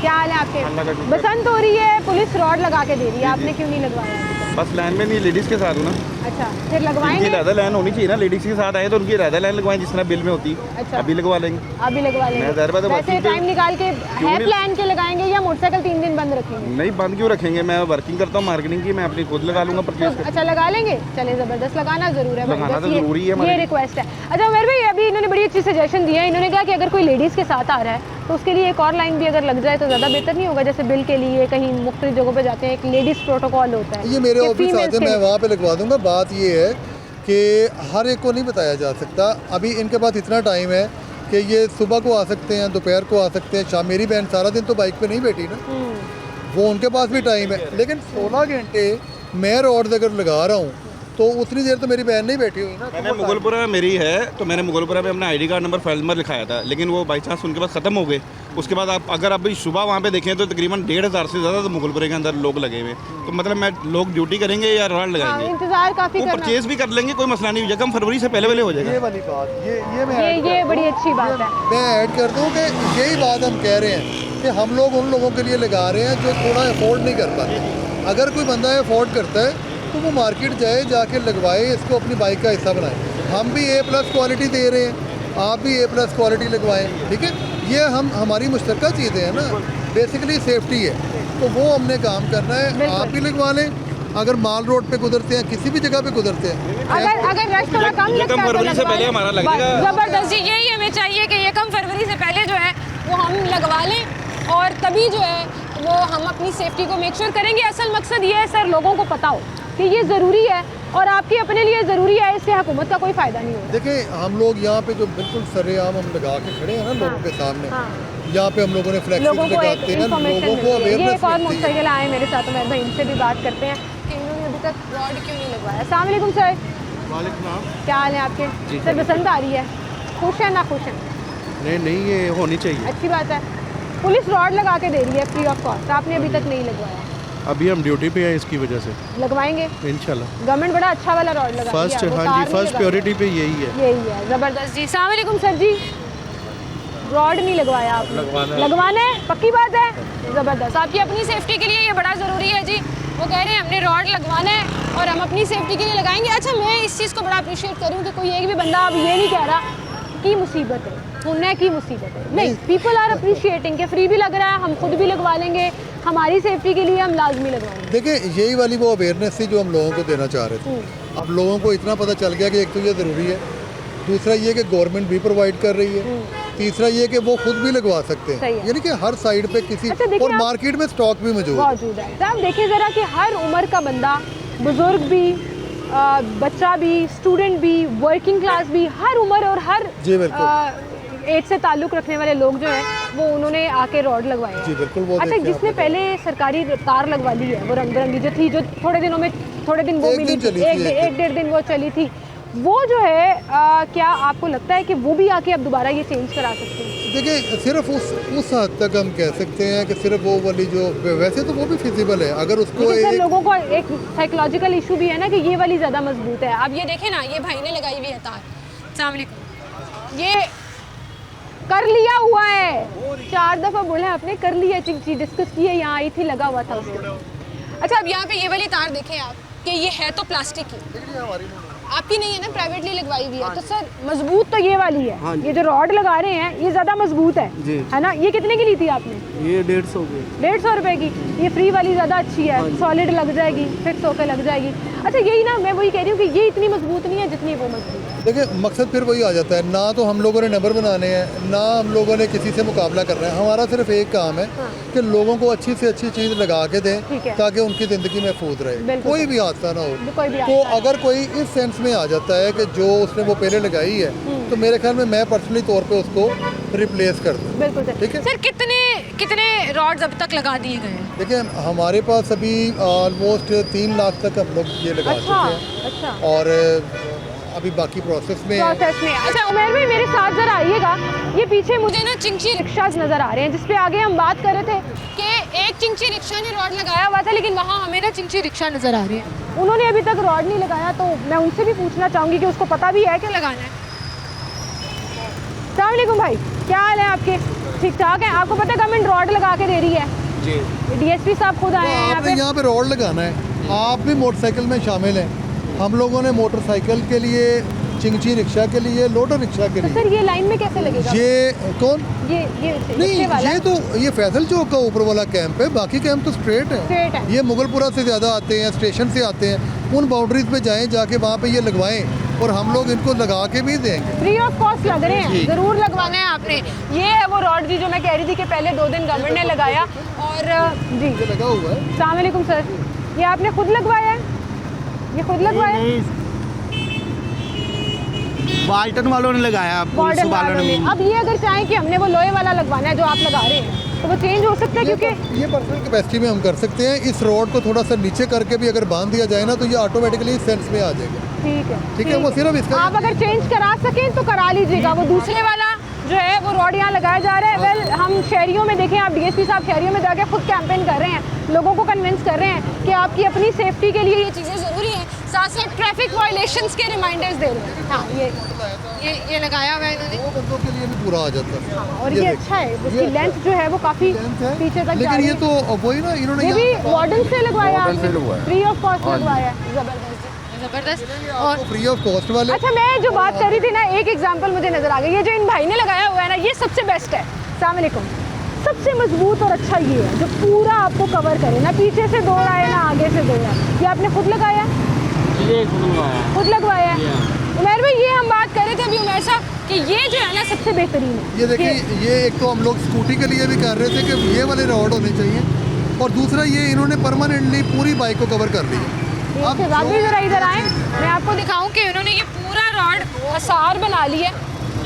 क्या हाल है आपके? बसंत हो रही है, पुलिस रॉड लगा के दे रही है, आपने क्यों नहीं लगवाया? बस लाइन में नहीं, लेडीज़ के साथ हूँ ना। अच्छा, फिर इनकी लगवाएंगे? ज़्यादा लाइन होनी चाहिए ना, लेडीज़ के साथ आए तो उनकी ज़्यादा लाइन लगवाएं जिस तरह बिल में होती। अच्छा। अभी लगवा लेंगे। अभी लगवा लेंगे। मैं ज़ाहिर बात है वैसे वर्किंग पे- टाइम निकाल के है नहीं? प्लान के लगाएंगे या मोटरसाइकिल 3 दिन बंद रखेंगे? नहीं, बंद क्यों रखेंगे, मैं वर्किंग करता हूँ मार्केटिंग की, मैं अपनी खुद लगा लूँगा तो परचेज अच्छा लगा लेंगे, चले ज़बरदस्त, लगाना ज़रूर है भाई, लगाना बस तो ज़रूरी है हमारे ये लिए। रिक्वेस्ट है। अच्छा उमर भाई, अभी इन्होंने बड़ी अच्छी सजेशन दी है, इन्होंने कहा कि अगर कोई लेडीज़ के साथ आ रहा है तो उसके लिए एक और लाइन भी अगर लग जाए तो ज़्यादा बेहतर नहीं होगा? जैसे बिल के लिए कहीं मुख्तलिफ जगहों पे जाते हैं, एक लेडीज़ प्रोटोकॉल होता है, ये मेरे कि ऑफिस आ females जाए, के मैं लिए। वहाँ पे लगवा दूंगा। बात ये है कि हर एक को नहीं बताया जा सकता, अभी इनके पास इतना टाइम है कि ये सुबह को आ सकते हैं, दोपहर को आ सकते हैं, शाम। मेरी बहन सारा दिन तो बाइक पे नहीं बैठी ना, वो उनके पास भी टाइम है, लेकिन 16 घंटे मैं रोड अगर लगा रहा हूँ तो उतनी देर तो मेरी बहन नहीं बैठी हुई ना। मैंने मुगलपुरा में मेरी है, तो मैंने मुगलपुरा में अपना ID card number file number लिखाया था, लेकिन वो बाई चांस उनके पास ख़त्म हो गए। उसके बाद आप अगर अभी सुबह वहाँ पे देखें तो तकरीबन 1500 से ज़्यादा तो मुगलपुरे के अंदर लोग लगे हुए। तो मतलब मैं लोग ड्यूटी करेंगे या रॉड हाँ, लगाएंगे, इंतज़ार काफ़ी वो करना। परचेज भी कर लेंगे, कोई मसला नहीं, यकम फरवरी से पहले हो ये जाएगा। वाली बात, ये मैं ऐड ये कर बड़ी दूं। अच्छी बात है। मैं ऐड कर दूँ कि यही बात हम कह रहे हैं कि हम लोग उन लोगों के लिए लगा रहे हैं जो थोड़ा अफोर्ड नहीं कर पाते। अगर कोई बंदा अफोर्ड करता है तो वो मार्केट जाए, जाके लगवाए, इसको अपनी बाइक का हिस्सा बनाए। हम भी A+ क्वालिटी दे रहे हैं, आप भी A+ क्वालिटी लगवाएं, ठीक है? ये हमारी मुश्तरका चीज़ें हैं ना, बेसिकली सेफ्टी है, तो वो हमने काम करना है। आप भी लगवा लें, अगर माल रोड पे गुजरते हैं, किसी भी जगह पे गुजरते हैं, अगर रश थोड़ा कम लगता है तो फरवरी से लगवा पहले लें। हमारा लगेगा। जबरदस्त जी, यही हमें चाहिए कि ये कम फरवरी से पहले जो है वो हम लगवा लें, और तभी जो है वो हम अपनी सेफ्टी को मेक श्योर करेंगे। असल मकसद ये है सर, लोगों को पता हो कि ये ज़रूरी है और आपके अपने लिए ज़रूरी है, इससे हुकूमत का कोई फ़ायदा नहीं होगा। देखिए हम लोग यहाँ पे जो बिल्कुल सरेआम हम लगा के खड़े हैं ना लोगों के सामने, यहाँ पे हम लोगों ने फ्लैक्स लोगों को एक लगाते हैं, इन्फॉर्मेशन लोगों को मिलती है। ये एक और अवेयरनेस मोटरसाइकिल आए मेरे साथ, मैं भाई इनसे भी बात करते हैं कि इन्होंने अभी तक रॉड क्यों नहीं लगवाया। अस्सलाम वालेकुम सर, क्या हाल है आपके? सर पसंद आ रही है, खुश है ना खुश है? नहीं ये होनी चाहिए। अच्छी बात है। पुलिस रॉड लगा के दे रही है फ्री ऑफ कॉस्ट, आपने अभी तक नहीं लगवाया। अभी हम ड्यूटी पे हैं इसकी वजह से। लगवाएंगे इंशाल्लाह। गवर्नमेंट बड़ा अच्छा वाला रॉड लगा फर्स्ट, हाँ जी, फर्स्ट प्रायोरिटी पे यही है। यही है, ज़बरदस्त जी। अस्सलाम वालेकुम सर जी, रॉड नहीं लगवाया आपने? लगवाना है, पक्की बात है, ज़बरदस्त। आपकी अपनी सेफ्टी के लिए ये बड़ा ज़रूरी है जी। वो कह रहे हैं हमने रॉड लगवाना है और हम अपनी सेफ्टी के लिए लगाएंगे। अच्छा, मैं इस चीज़ को बड़ा अप्रिशिएट करूँ कि कोई एक भी बंदा अब ये नहीं कह रहा कि मुसीबत है, होने की मुसीबत है, नहीं, पीपल आर अप्रिशिएटिंग कि फ्री भी लग रहा है, हम खुद भी लगवा लेंगे, हमारी सेफ्टी के लिए हम लाजमी लगवाएंगे। देखिए यही वाली वो अवेयरनेस थी जो हम लोगों को देना चाह रहे थे। अब लोगों को इतना पता चल गया कि एक तो ये ज़रूरी है, दूसरा ये कि गवर्नमेंट भी प्रोवाइड कर रही है, तीसरा ये कि वो खुद भी लगवा सकते हैं, यानी कि हर साइड पे किसी, और मार्केट में स्टॉक भी मौजूद है। तो आप देखिए ज़रा कि हर उम्र का बंदा, बुजुर्ग भी, बच्चा भी, स्टूडेंट भी, वर्किंग क्लास भी, हर उम्र और हर एज से ताल्लुक़ रखने वाले लोग जो है वो उन्होंने आके रॉड लगवाए हैं। जी बिल्कुल। वो अच्छा, जिसने पहले सरकारी तार लगवा ली है, वो रंग बिरंगी जो थी, जो थोड़े दिन वो मिली थी, एक डेढ़ दिन वो चली थी, वो जो है क्या आपको लगता है कि वो भी आके अब दोबारा ये चेंज करा सकते हैं? देखिए सिर्फ उस हद तक हम कह सकते हैं कि सिर्फ वो वाली जो, वैसे तो वो भी फिजिबल है, अगर उसको लोगों को एक साइकोलॉजिकल इशू भी है ना कि ये वाली ज़्यादा मजबूत है। अब ये देखें ना, ये भाई ने लगाई हुई है तार, अस्सलाम वालेकुम, ये कर लिया हुआ है, 4 दफ़ा बोला आपने, कर लिया, डिस्कस की है, यहाँ आई थी, लगा हुआ था उसको। अच्छा, अब यहाँ पे ये वाली तार देखें आप कि ये है तो प्लास्टिक की, आपकी नहीं है ना, प्राइवेटली लगवाई हुई है, तो सर मजबूत तो ये वाली है। ये जो रॉड लगा रहे हैं ये ज़्यादा मजबूत है ना? ये कितने की ली थी आपने? ये 150 की। 150 रुपए की। ये फ्री वाली ज़्यादा अच्छी है, सॉलिड लग जाएगी, फिक्स होकर लग जाएगी। अच्छा, यही ना, मैं वही कह रही हूँ कि ये इतनी मजबूत नहीं है जितनी वो मजबूत है। देखिए मकसद फिर वही आ जाता है, ना तो हम लोगों ने नंबर बनाने हैं, ना हम लोगों ने किसी से मुकाबला करना है। हमारा सिर्फ एक काम है कि लोगों को अच्छी से अच्छी चीज़ लगा के दें ताकि उनकी ज़िंदगी महफूज रहे, कोई भी हादसा ना हो। तो अगर कोई इस सेंस में आ जाता है कि जो उसने वो पहले लगाई है, तो मेरे ख्याल में मैं पर्सनली तौर पे उसको रिप्लेस कर दूँ। बिल्कुल सर। ठीक है सर, कितने रॉड्स अब तक लगा दिए गए हैं? देखिए हमारे पास अभी ऑलमोस्ट 3 लाख तक हम लोग ये लगा चुके हैं। अच्छा। और अभी बाकी प्रोसेस में। अच्छा उमर भाई, मेरे साथ जरा आइएगा। ये पीछे मुझे ना चिंची रिक्शाज नज़र आ रहे हैं, जिसपे आगे हम बात कर रहे थे कि एक चिंची रिक्शा ने रॉड लगाया हुआ था, लेकिन वहाँ हमें ना चिंची रिक्शा नज़र आ रही है, उन्होंने अभी तक रॉड नहीं लगाया। तो मैं उनसे भी पूछना चाहूँगी कि उसको पता भी है कि लगाना है। अस्सलाम वालेकुम भाई, क्या हाल है आपके? ठीक ठाक है? आपको पता है गवर्नमेंट रॉड लगा के दे रही है जी, DSP साहब खुद आए हैं यहाँ पे रॉड लगाना है। आप भी मोटरसाइकिल में शामिल हैं, हम लोगों ने मोटरसाइकिल के लिए, चिंची रिक्शा के लिए, लोडर रिक्शा के लिए। तो सर ये लाइन में कैसे लगेगा? ये कौन? ये नहीं, ये तो ये फैसल चौक का ऊपर वाला कैंप है, बाकी कैंप तो स्ट्रेट है। ये मुगलपुरा से ज़्यादा आते हैं, स्टेशन से आते हैं, उन बाउंड्रीज पे जाएं, जाके वहाँ पे ये लगवाएं और हम लोग इनको लगा के भी देंगे। फ्री ऑफ कॉस्ट लग रहे हैं, ज़रूर लगवाना है आपने। ये है वो रॉड जी जो मैं कह रही थी कि पहले 2 दिन गवर्नमेंट ने लगाया। और जी ये लगा हुआ है। अस्सलाम वालेकुम सर, ये आपने खुद लगवाया है? ये खुद लगवाया? वाल्टन वालों ने लगाया, पुलिस वालों ने। अब ये अगर चाहें कि हमने वो लोहे वाला लगवाना है जो आप लगा रहे हैं, तो वो चेंज हो सकता है, क्योंकि ये पर्सनल कैपेसिटी में हम कर सकते हैं। इस रोड को थोड़ा सा नीचे करके भी अगर बांध दिया जाए ना, तो ये ऑटोमेटिकली इस सेंस में आ जाएगा। ठीक है, वो सिर्फ इसका आप अगर चेंज करा सकें तो करा लीजिएगा। वो दूसरे वाला जो है वो रॉड यहाँ लगाया जा रहा है। वेल, हम शहरियों में देखें, आप DSP साहब शहरियों में जाके खुद कैंपेन कर रहे हैं, लोगों को कन्विंस कर रहे हैं कि आपकी अपनी सेफ्टी के लिए ये चीज़ें ज़रूरी हैं, साथ साथ ट्रैफिक वायलेशंस के रिमाइंडर्स दे रहे हैं। हाँ, ये लगाया हुआ है इन्होंने, 2 बंदों के लिए भी पूरा आ जाता है। और ये अच्छा है, उसकी लेंथ जो है वो काफ़ी पीछे तक जा रही है। लेकिन ये तो वही ना, इन्होंने ये भी वार्डन से लगवाया, फ्री ऑफ कॉस्ट लगवाया। ज़बरदस्त और फ्री ऑफ कॉस्ट वाले। अच्छा, मैं जो बात कर रही थी ना, एक एग्जांपल मुझे नज़र आ गया। ये जो इन भाई ने लगाया हुआ है ना, ये सबसे बेस्ट है। अस्सलाम वालेकुम। सबसे मजबूत और अच्छा ये है जो पूरा आपको कवर करे, ना पीछे से दौड़ आए ना आगे से दौड़ आए। ये आपने खुद लगाया? खुद लगवाया है। उमर भाई, ये हम बात कर रहे थे अभी उमर साहब कि ये जो है ना सबसे बेहतरीन है। ये देखिए, ये एक तो हम लोग स्कूटी के लिए भी कर रहे थे कि ये वाले रॉड होने चाहिए, और दूसरा ये इन्होंने परमानेंटली पूरी बाइक को कवर कर लिया। अब ज़रा इधर आए, मैं आपको दिखाऊं कि उन्होंने ये पूरा रॉड हसार बना लिया।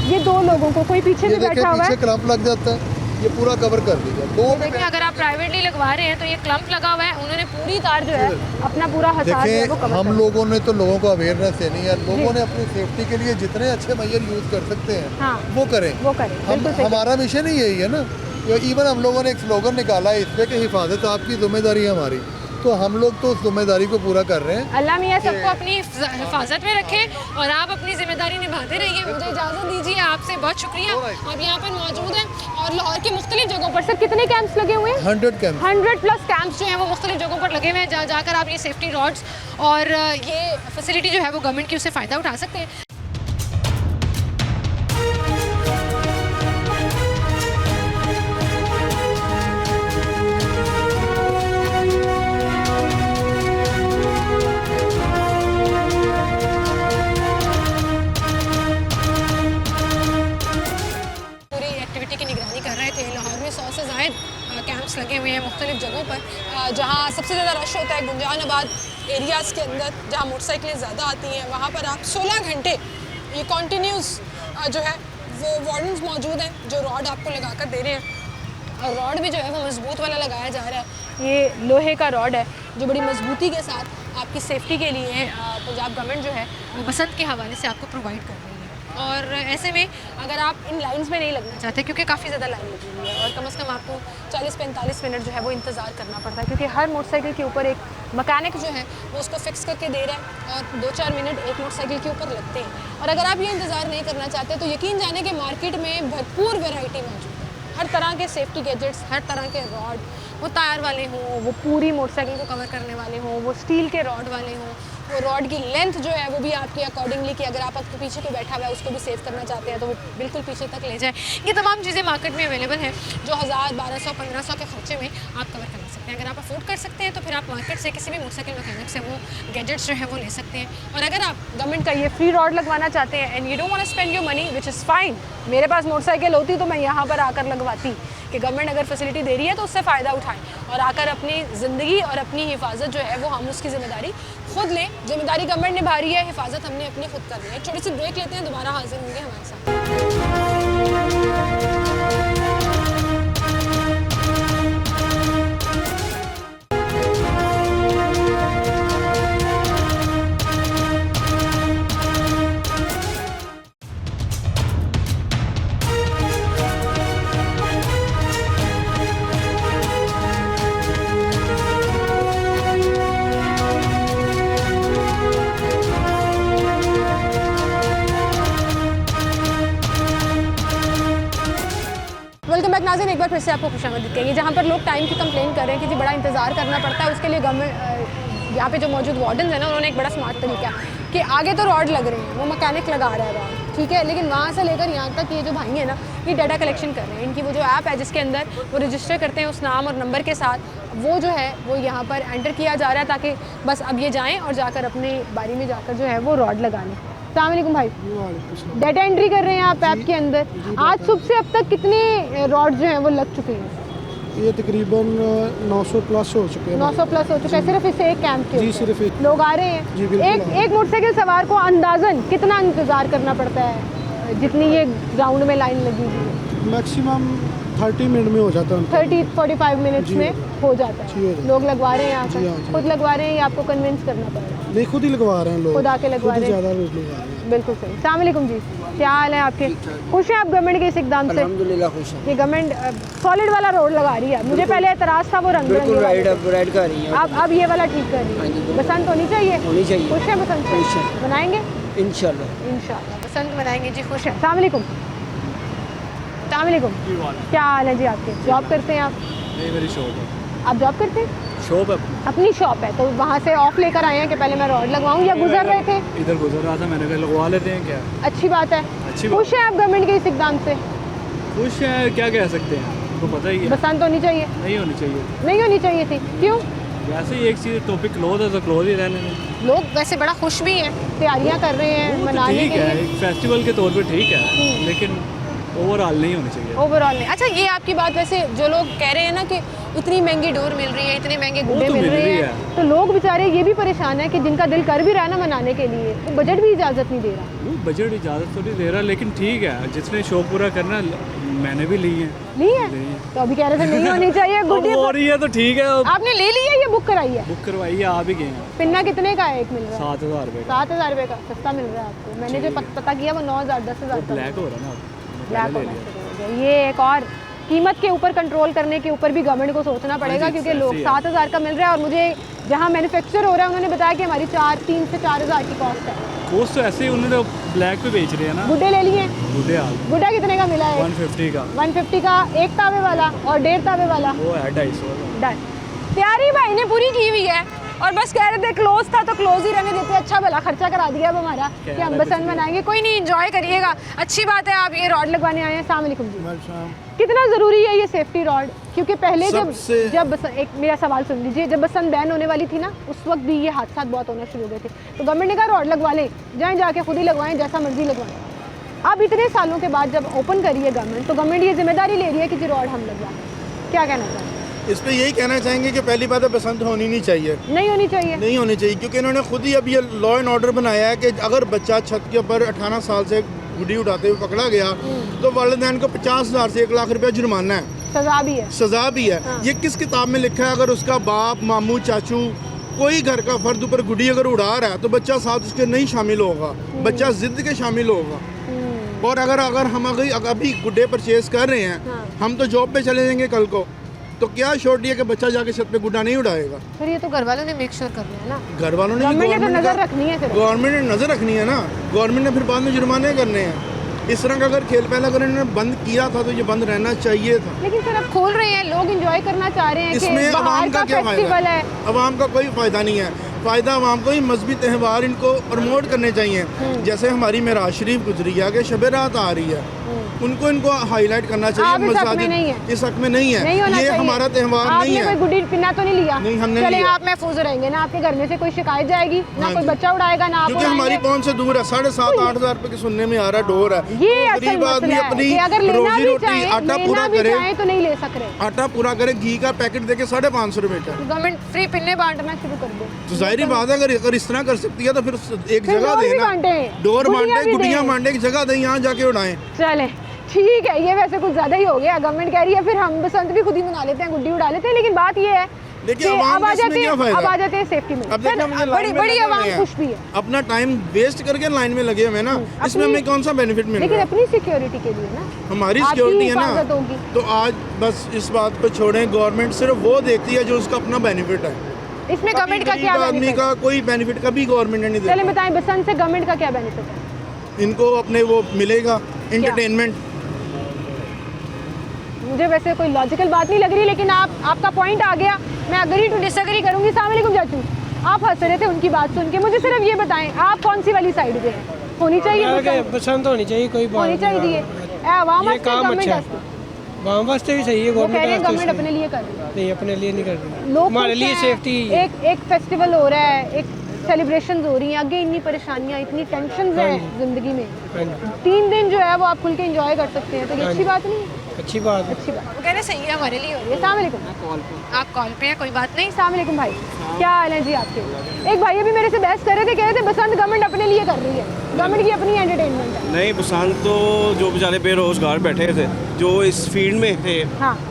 ये 2 लोगों को, कोई पीछे भी बैठा हुआ है, पीछे क्लम्प लग जाता है, ये पूरा कवर कर लिया। देखिए अगर आप प्राइवेटली लगवा रहे हैं तो ये क्लम्प लगा हुआ है, उन्होंने पूरी तार जो है अपना पूरा हसार जो है वो कवर हम कर लोगों ने तो लोगों को अवेयरनेस देनी है, लोगों ने अपनी सेफ्टी के लिए जितने अच्छे मैयर यूज़ कर सकते हैं हाँ, वो करें। हमारा मिशन ही यही है ना। इवन हम लोगों ने एक स्लोगन निकाला है इस पर कि हिफाजत आपकी जिम्मेदारी है हमारी, तो हम लोग तो उस जिम्मेदारी को पूरा कर रहे हैं। अल्लाह मियाँ सबको अपनी हिफाजत में रखें और आप अपनी जिम्मेदारी निभाते रहिए। मुझे इजाज़त दीजिए, आपसे बहुत शुक्रिया। आप यहाँ पर मौजूद हैं और लाहौर की मुख्तलिफ जगहों पर सर कितने कैंप्स लगे हुए हैं? 100+ कैंप्स जो हैं वो मुख्तलिफ जगहों पर लगे हुए हैं, जहाँ जाकर आप ये सेफ्टी रॉड्स और ये फैसिलिटी जो है वो गवर्नमेंट की उससे फ़ायदा उठा सकते हैं। कैंप्स लगे हुए हैं मुख्तलिफ जगहों पर, जहाँ सबसे ज़्यादा रश होता है गुंजानाबाद एरियाज़ के अंदर, जहाँ मोटरसाइकिलें ज़्यादा आती हैं। वहाँ पर आप 16 घंटे ये कॉन्टीन्यूस जो है वो वार्डन्स मौजूद हैं जो रॉड आपको लगा कर दे रहे हैं। और रॉड भी जो है वो मजबूत वाला लगाया जा रहा है। ये लोहे का रॉड है जो बड़ी मजबूती के साथ आपकी सेफ्टी के लिए पंजाब गवर्नमेंट जो है वो बसंत के हवाले से आपको प्रोवाइड कर रही है। और ऐसे में अगर आप इन लाइंस में नहीं लगना चाहते, क्योंकि काफ़ी ज़्यादा लाइन लगी हुई है और कम से कम आपको 40-45 मिनट जो है वो इंतज़ार करना पड़ता है, क्योंकि हर मोटरसाइकिल के ऊपर एक मैकेनिक जो है वो उसको फिक्स करके दे रहा है और 2-4 मिनट एक मोटरसाइकिल के ऊपर लगते हैं। और अगर आप ये इंतज़ार नहीं करना चाहते तो यकीन जाने कि मार्केट में भरपूर वैरायटी मौजूद है, हर तरह के सेफ्टी गैजेट्स, हर तरह के रॉड, वो टायर वाले हों, वो पूरी मोटरसाइकिल को कवर करने वाले हों, वो स्टील के रॉड वाले हों, वो रॉड की लेंथ जो है वो भी आपके अकॉर्डिंगली कि अगर आप आपके पीछे कोई बैठा हुआ है उसको भी सेव करना चाहते हैं तो वो बिल्कुल पीछे तक ले जाए। ये तमाम चीज़ें मार्केट में अवेलेबल हैं जो 1000, 1200, 1500 के खर्चे में आप कवर कर सकते हैं। अगर आप अफोर्ड कर सकते हैं तो फिर आप मार्केट से किसी भी मोटरसाइकिल मैकेनिक से वो गैजेट्स जो है वो ले सकते हैं। और अगर आप गवर्नमेंट का ये फ्री रॉड लगवाना चाहते हैं and you don't want to spend your money, which is fine, मेरे पास मोटरसाइकिल होती तो मैं यहाँ पर आकर लगवाती, कि गवर्नमेंट अगर फैसिलिटी दे रही है तो उससे फ़ायदा उठाएं और आकर अपनी ज़िंदगी और अपनी हिफाजत जो है वो हम उसकी ज़िम्मेदारी खुद लें। जिम्मेदारी गवर्नमेंट निभा रही है, हिफाजत हमने अपनी खुद करनी है। एक छोटी सी ब्रेक लेते हैं, दोबारा हाजिर होंगे हमारे साथ। वेलकम बैक नाज़रीन, एक बार फिर से आपको खुशामदीद कहेंगे। जहाँ पर लोग टाइम की कंप्लेन कर रहे हैं कि जी बड़ा इंतज़ार करना पड़ता है, उसके लिए गवर्नमेंट यहाँ पे जो मौजूद वार्डन है ना, उन्होंने एक बड़ा स्मार्ट तरीका कि आगे तो रॉड लग रहे हैं, वो मैकेनिक लगा रहा है रॉड, ठीक है, लेकिन वहाँ से लेकर यहाँ तक ये जो भाई हैं ना, ये डाटा कलेक्शन कर रहे हैं। इनकी वो जो ऐप है जिसके अंदर वो रजिस्टर करते हैं उस नाम और नंबर के साथ, वो जो है वो यहाँ पर एंटर किया जा रहा है ताकि बस अब ये जाएँ और जाकर अपनी बारी में जाकर जो है वो रॉड लगा लें। अस्सलामुअलैकुम भाई, डाटा एंट्री कर रहे हैं आप ऐप के अंदर। आज सुबह से अब तक कितने रॉड जो हैं वो लग चुके हैं? ये तकरीबन 900 प्लस हो चुके हैं। 900 प्लस हो चुके हैं सिर्फ इस एक कैंप के? जी, सिर्फ एक लोग आ रहे हैं। जी बिल्कुल। एक मोटरसाइकिल सवार को अंदाजन कितना इंतज़ार करना पड़ता है जितनी ये ग्राउंड में लाइन लगी हुई है? मैक्सिमम 30 मिनट में हो जाता है। 30-45 मिनट्स में हो जाता है। लोग लगवा रहे हैं यहाँ पर, खुद लगवा रहे हैं या आपको कन्विंस करना पड़ रहा है? नहीं, खुद ही लगवा रहे हैं लोग, खुद आके लगवा रहे हैं। ज़्यादा लोग लगवा रहे हैं। बिल्कुल सही। अस्सलाम वालेकुम जी, क्या हाल है आपके? खुश हैं आप गवर्नमेंट के इस इकदाम से? अल्हम्दुलिल्लाह खुश हैं। ये गवर्नमेंट सॉलिड वाला रोड लगा रही है, मुझे पहले एतराज़ था वो रंग बिल्कुल राइट कर रही है। अब ये वाला ठीक कर रही है। बसंत होनी चाहिए। खुश है बसंत से? बनाएंगे इंशाल्लाह बसंत बनाएंगे जी। खुश है। अस्सलाम वालेकुम। अस्सलाम वालेकुम, क्या हाल है जी आपके? जॉब करते हैं आप? नहीं, मेरी शॉप है। आप जॉब करते हैं? शॉप है, अपनी शॉप है, तो वहाँ से ऑफ लेकर आए हैं कि पहले मैं रॉड लगवाऊँ या गुजर रहे थे? इधर गुजर रहा था, मैंने कहा लगवा लेते हैं। क्या अच्छी बात है। खुश है आप गवर्नमेंट के इस इकदाम से? खुश है, क्या कह सकते हैं, आपको पता ही है। बसंत होनी चाहिए? नहीं होनी चाहिए। नहीं होनी चाहिए थी, क्यों? वैसे ही एक चीज़ टॉपिक क्लोज है तो क्लोज ही रहने में। लोग वैसे बड़ा खुश भी हैं, तैयारियां कर रहे हैं मनाने ठीक के है, लिए। एक फेस्टिवल के तौर पे ठीक है, लेकिन ओवरऑल नहीं होनी चाहिए। ओवरऑल नहीं। अच्छा, ये आपकी बात वैसे जो लोग कह रहे हैं ना कि इतनी महंगी डोर मिल रही है, इतने महंगे गुड्डे तो मिल मिल रहे रही हैं, तो लोग बेचारे ये भी परेशान है कि जिनका दिल कर भी रहा है ना मनाने के लिए, तो बजट भी इजाज़त नहीं दे रहा। वो बजट इजाज़त तो नहीं दे रहा, लेकिन ठीक है, जिसने शौक पूरा करना मैंने भी ली है। ली है? तो अभी कह रहे थे नहीं होनी चाहिए गुड्डे। हो रही है तो ठीक है। आपने ले ली है या बुक कराई है? बुक करवाई है, आप ही गए हैं। पिन्ना कितने का है एक मिल रहा है? 7,000 रुपये। 7,000 रुपये का सस्ता मिल रहा है आपको। मैंने जो पता किया वो 9,000 10,000 का ब्लैक हो रहा है ना, ब्लैक होना शुरू हो गया। ये एक और कीमत के ऊपर कंट्रोल करने के ऊपर भी गवर्नमेंट को सोचना पड़ेगा, क्योंकि लोग 7,000 का मिल रहा है और मुझे जहाँ मैन्युफैक्चर हो रहा है उन्होंने बताया कि हमारी 3 से 4,000 की कॉस्ट है। कोस्ट तो ऐसे ही उन्होंने ब्लैक पे बेच रहे हैं ना। गुड्डे ले लिए? गुड्डा कितने का मिला है? 150 का। 150 का एक तावे वाला और 1.5 तावे वाला वो है 250 का। डन। तैयारी भाई ने पूरी की हुई है और बस कह रहे थे क्लोज था तो क्लोज ही रहने देते। अच्छा भला खर्चा करा दिया अब हमारा कि हम बसंत मनाएंगे। कोई नहीं, एंजॉय करिएगा, अच्छी बात है। आप ये रॉड लगवाने आए हैं। अस्सलाम वालेकुम जी। कितना ज़रूरी है ये सेफ्टी रॉड? क्योंकि पहले जब एक मेरा सवाल सुन लीजिए, जब बसंत बैन होने वाली थी ना, उस वक्त भी ये हादसा बहुत होना शुरू हो गए थे, तो गवर्नमेंट ने कहा रॉड लगवा लें, जाएँ जाके खुद ही लगवाएं, जैसा मर्जी लगवाएं। अब इतने सालों के बाद जब ओपन करी है गवर्नमेंट, तो गवर्नमेंट ये जिम्मेदारी ले रही है कि जी रॉड हम लगवाएं। क्या कहना चाहिए इस पर? यही कहना चाहेंगे कि पहली बात है बसंत होनी नहीं चाहिए, नहीं होनी चाहिए, नहीं होनी चाहिए, क्योंकि इन्होंने खुद ही अब ये लॉ एंड ऑर्डर बनाया है कि अगर बच्चा छत के ऊपर 18 साल से गुड्डी उठाते हुए पकड़ा गया तो वालिदैन को 50,000 से 1 लाख रुपया जुर्माना है, सजा भी है। सजा भी है। ये किस किताब में लिखा है? अगर उसका बाप, मामू, चाचू, कोई घर का फर्द ऊपर गुड्डी अगर उड़ा रहा है तो बच्चा साथ उसके नहीं शामिल होगा, बच्चा जिद के शामिल होगा। और अगर हम अभी गुड्डे परचेज कर रहे हैं, हम तो जॉब पे चले जाएंगे कल को, तो क्या श्योरिटी है कि बच्चा जाके छत पे गुड्डा नहीं उड़ाएगा? फिर ये तो घर वालों ने मेक श्योर करना है ना, घर वालों ने नजर रखनी है। गवर्नमेंट ने नजर रखनी है ना, गवर्नमेंट ने फिर बाद में जुर्माने करने हैं। इस तरह का अगर खेल पहले अगर इन्होंने बंद किया था तो ये बंद रहना चाहिए था। लेकिन सर अब खोल रहे हैं, लोग एंजॉय करना चाह रहे हैं। इसमें अवाम का क्या फायदा है? अवाम का कोई फायदा नहीं है। फ़ायदा आवाम को ही मजहबी त्यौहार इनको प्रमोट करने चाहिए। जैसे हमारी मेराज शरीफ गुजरी है, आगे शब रात आ रही है, उनको इनको हाईलाइट करना चाहिए। मसाजिद इस हक में नहीं है, ये हमारा त्यौहार नहीं है। गुड्डी पिन्ना तो नहीं लिया? नहीं, हमने चले आप महफूज रहेंगे ना, आपके घर में से कोई शिकायत जाएगी ना, कोई बच्चा उड़ाएगा ना, क्योंकि हमारी पहुंच से दूर है। 7,500-8 हज़ार रुपए की सुनने में आ रहा डोर है। ये गरीब आदमी अपनी रोजी रोटी आटा पूरा करे तो नहीं ले सक रहे, आटा पूरा करे, घी का पैकेट देके 550 रुपए का। गवर्नमेंट फ्री पिन्ने बांटना शुरू कर दे तो जाहिर बात है अगर इस तरह कर सकती है तो फिर एक जगह देना, डोर बांटे, गुड्डियाँ बांटे, एक जगह दे, यहाँ जाके उड़ाएं। चले ठीक है, ये वैसे कुछ ज्यादा ही हो गया। गवर्नमेंट कह रही है फिर हम बसंत भी खुद ही मना लेते हैं, गुड्डी उड़ा लेते हैं। लेकिन बात ये है देखिए अब आ जाते हैं सेफ्टी में। बड़ी आवाम खुश भी है, अपना टाइम वेस्ट करके लाइन में लगे हुए ना, इसमें हमें कौन सा बेनिफिट मिल रहा है? लेकिन अपनी सिक्योरिटी के लिए ना, हमारी सिक्योरिटी है ना, तो आज बस इस बात को छोड़ें। गवर्नमेंट सिर्फ वो देखती है जो उसका अपना बेनिफिट है। इसमें गवर्नमेंट का क्या आदमी का कोई बेनिफिट कभी गवर्नमेंट ने नहीं दिया। चलिए बताएं, बसंत से गवर्नमेंट का क्या बेनिफिट है? इनको अपने वो मिलेगा एंटरटेनमेंट। मुझे वैसे कोई लॉजिकल बात नहीं लग रही, लेकिन आपका पॉइंट आ गया, मैं अग्री टू डिसएग्री करूंगी। अस्सलाम वालेकुम चाचू, आप हंस रहे थे उनकी बात सुन के। मुझे सिर्फ ये बताएं, आप कौन सी वाली साइड पे हैं? होनी चाहिए बसंत होनी चाहिए, कोई बात होनी चाहिए। आवाम वाम वास्ते भी सही है। गवर्नमेंट अपने लिए कर रही है, नहीं अपने लिए नहीं कर रही, लोग हमारे लिए सेफ्टी। एक फेस्टिवल हो रहा है, एक सेलिब्रेशन हो रही हैं, आगे इतनी परेशानियाँ, इतनी टेंशन है जिंदगी में। 3 दिन जो है वो आप खुल के एंजॉय कर सकते हैं, तो ये अच्छी बात नहीं है? अच्छी बात है, अच्छी बात। वो कह रहे सही है, हमारे लिए हो रही है। अस्सलाम वालेकुम। आप कॉल पे हैं, कोई बात नहीं। अस्सलाम वालेकुम भाई, क्या हाल है जी आपके? एक भाई अभी मेरे से बहस कर रहे थे, कह रहे थे बसंत गवर्नमेंट अपने लिए कर रही है, गवर्नमेंट की अपनी एंटरटेनमेंट है। नहीं, बसंत तो जो बेचारे बेरोजगार बैठे थे, जो इस फील्ड में थे,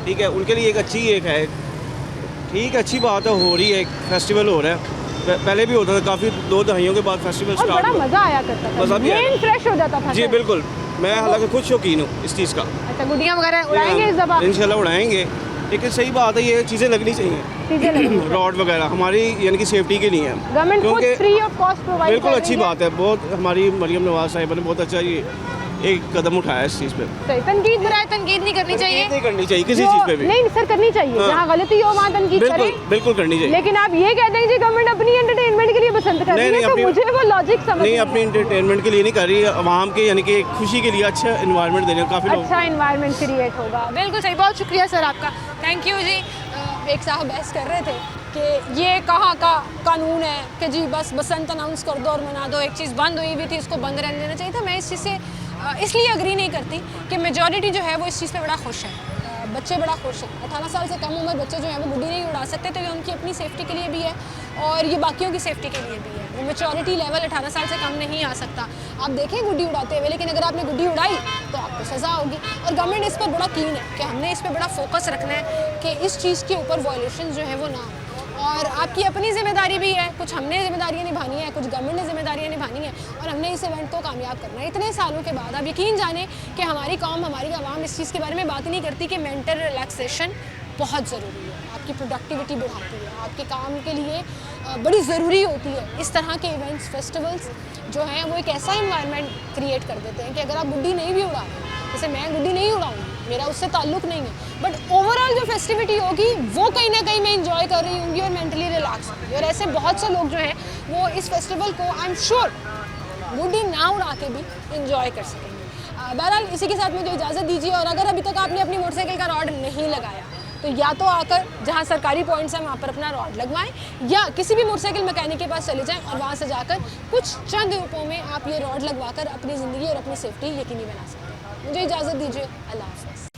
ठीक है, उनके लिए एक अच्छी एक है, ठीक है, अच्छी बात है, हो रही है, एक फेस्टिवल हो रहा है। पहले भी होता था, काफ़ी 2 दहाइयों के बाद फेस्टिवल स्टार्ट हुआ, बड़ा मज़ा आया करता था, माइंड फ्रेश हो जाता था। जी बिल्कुल, मैं हालांकि खुद शौकीन हूँ इस चीज़ का। अच्छा, गुड्डियाँ वगैरह उड़ाएंगे इस दफ़ा? इंशाल्लाह उड़ाएंगे, लेकिन सही बात है ये चीज़ें लगनी चाहिए, रॉड वगैरह हमारी यानी कि सेफ्टी के लिए है, गवर्नमेंट खुद फ्री ऑफ कॉस्ट प्रोवाइड। बिल्कुल अच्छी बात है, बहुत हमारी मरियम नवाज साहिबा ने बहुत अच्छा ये एक कदम उठाया इस चीज़ पे। सही, तनकीद बुराई तनकीद नहीं करनी चाहिए, नहीं करनी चाहिए किसी चीज़ पे भी। नहीं सर, करनी चाहिए, जहाँ गलती हो वहाँ तनकीद करें, बिल्कुल करनी चाहिए। लेकिन आप ये कहते हैं जी गवर्नमेंट अपनी एंटरटेनमेंट के लिए पसंद कर रही है, तो मुझे वो लॉजिक समझ नहीं, अपनी एंटरटेनमेंट के लिए नहीं कर रही है, आवाम के यानी कि खुशी के लिए अच्छा इन्वायरमेंट देने, काफ़ी अच्छा इन्वायरमेंट क्रिएट होगा। बिल्कुल सही, बहुत शुक्रिया सर आपका, थैंक यू जी। एक साहब बहस कर रहे थे कि ये कहाँ का कानून है कि जी बस बसंत अनाउंस कर दो और मना दो। एक चीज़ बंद हुई भी थी, उसको बंद रहने देना चाहिए था। मैं इस चीज़ से इसलिए अग्री नहीं करती कि मेजॉरिटी जो है वो इस चीज़ पे बड़ा खुश है। बच्चे बड़ा खुश हैं। 18 साल से कम उम्र बच्चे जो हैं वो गुड्डी नहीं उड़ा सकते, तो ये उनकी अपनी सेफ्टी के लिए भी है और ये बाकियों की सेफ्टी के लिए भी है। वो मैच्योरिटी लेवल 18 साल से कम नहीं आ सकता। आप देखें गुड्डी उड़ाते हुए, लेकिन अगर आपने गुड्डी उड़ाई तो आपको सज़ा होगी। और गवर्नमेंट इस पर बड़ा कीन है कि हमने इस पर बड़ा फोकस रखना है कि इस चीज़ के ऊपर वायलेशन जो है वो ना हो। और आपकी अपनी ज़िम्मेदारी भी है, कुछ हमने ज़िम्मेदारियाँ निभानी है, कुछ गवर्नमेंट ने ज़िम्मेदारियाँ निभानी है और हमने इस इवेंट को कामयाब करना है। इतने सालों के बाद आप यकीन जाने कि हमारी कौम, हमारी आवाम इस चीज़ के बारे में बात ही नहीं करती कि मेंटल रिलैक्सेशन बहुत ज़रूरी है, आपकी प्रोडक्टिविटी बढ़ाती है, आपके काम के लिए बड़ी ज़रूरी होती है। इस तरह के इवेंट्स, फेस्टिवल्स जो हैं वो एक ऐसा इन्वायरमेंट क्रिएट कर देते हैं कि अगर आप गुड्डी नहीं भी उड़ा रहे हैं, जैसे मैं गुड्डी नहीं उड़ाऊँगी, मेरा उससे ताल्लुक़ नहीं है, बट ओवरऑल जो फेस्टिविटी होगी वो कहीं ना कहीं मैं इंजॉय कर रही होंगी और मेंटली रिलैक्स होंगी। और ऐसे बहुत से लोग जो हैं वो इस फेस्टिवल को आई एम श्योर गुड्डी ना उड़ा के भी इंजॉय कर सकेंगे। बहरहाल इसी के साथ मुझे इजाज़त दीजिए। और अगर अभी तक आपने अपनी मोटरसाइकिल का रॉड नहीं लगाया तो या तो आकर जहाँ सरकारी पॉइंट्स हैं वहाँ पर अपना रॉड लगवाएं, या किसी भी मोटरसाइकिल मैकेनिक के पास चले जाएं और वहाँ से जाकर कुछ चंद रुपयों में आप ये रॉड लगवाकर अपनी ज़िंदगी और अपनी सेफ्टी यकीनी बना सकते हैं। मुझे इजाज़त दीजिए। अल्लाह हाफ़िज़।